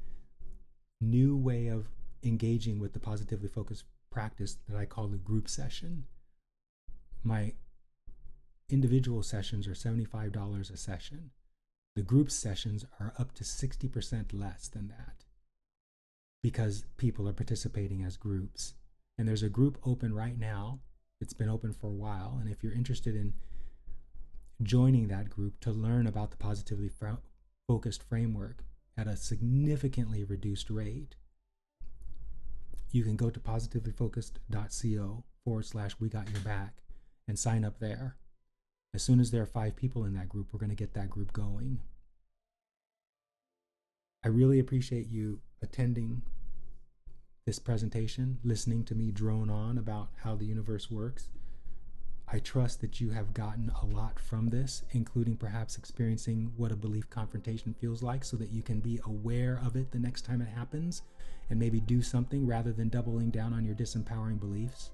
Speaker 1: new way of engaging with the positively focused practice that I call the group session. My individual sessions are $75 a session. The group sessions are up to 60% less than that because people are participating as groups. And there's a group open right now. It's been open for a while. And if you're interested in joining that group to learn about the positively focused framework at a significantly reduced rate, you can go to positivelyfocused.co/we got your back and sign up there. As soon as there are 5 people in that group, we're going to get that group going. I really appreciate you attending this presentation, listening to me drone on about how the universe works. I trust that you have gotten a lot from this, including perhaps experiencing what a belief confrontation feels like so that you can be aware of it the next time it happens and maybe do something rather than doubling down on your disempowering beliefs.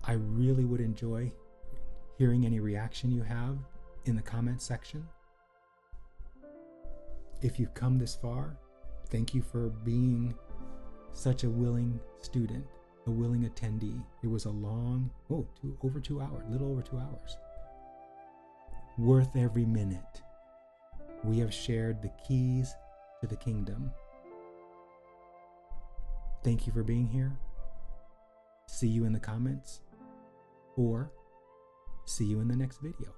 Speaker 1: I really would enjoy hearing any reaction you have in the comment section. If you've come this far, thank you for being such a willing student, a willing attendee. It was a long, over 2 hours, little over 2 hours. Worth every minute. We have shared the keys to the kingdom. Thank you for being here. See you in the comments, or see you in the next video.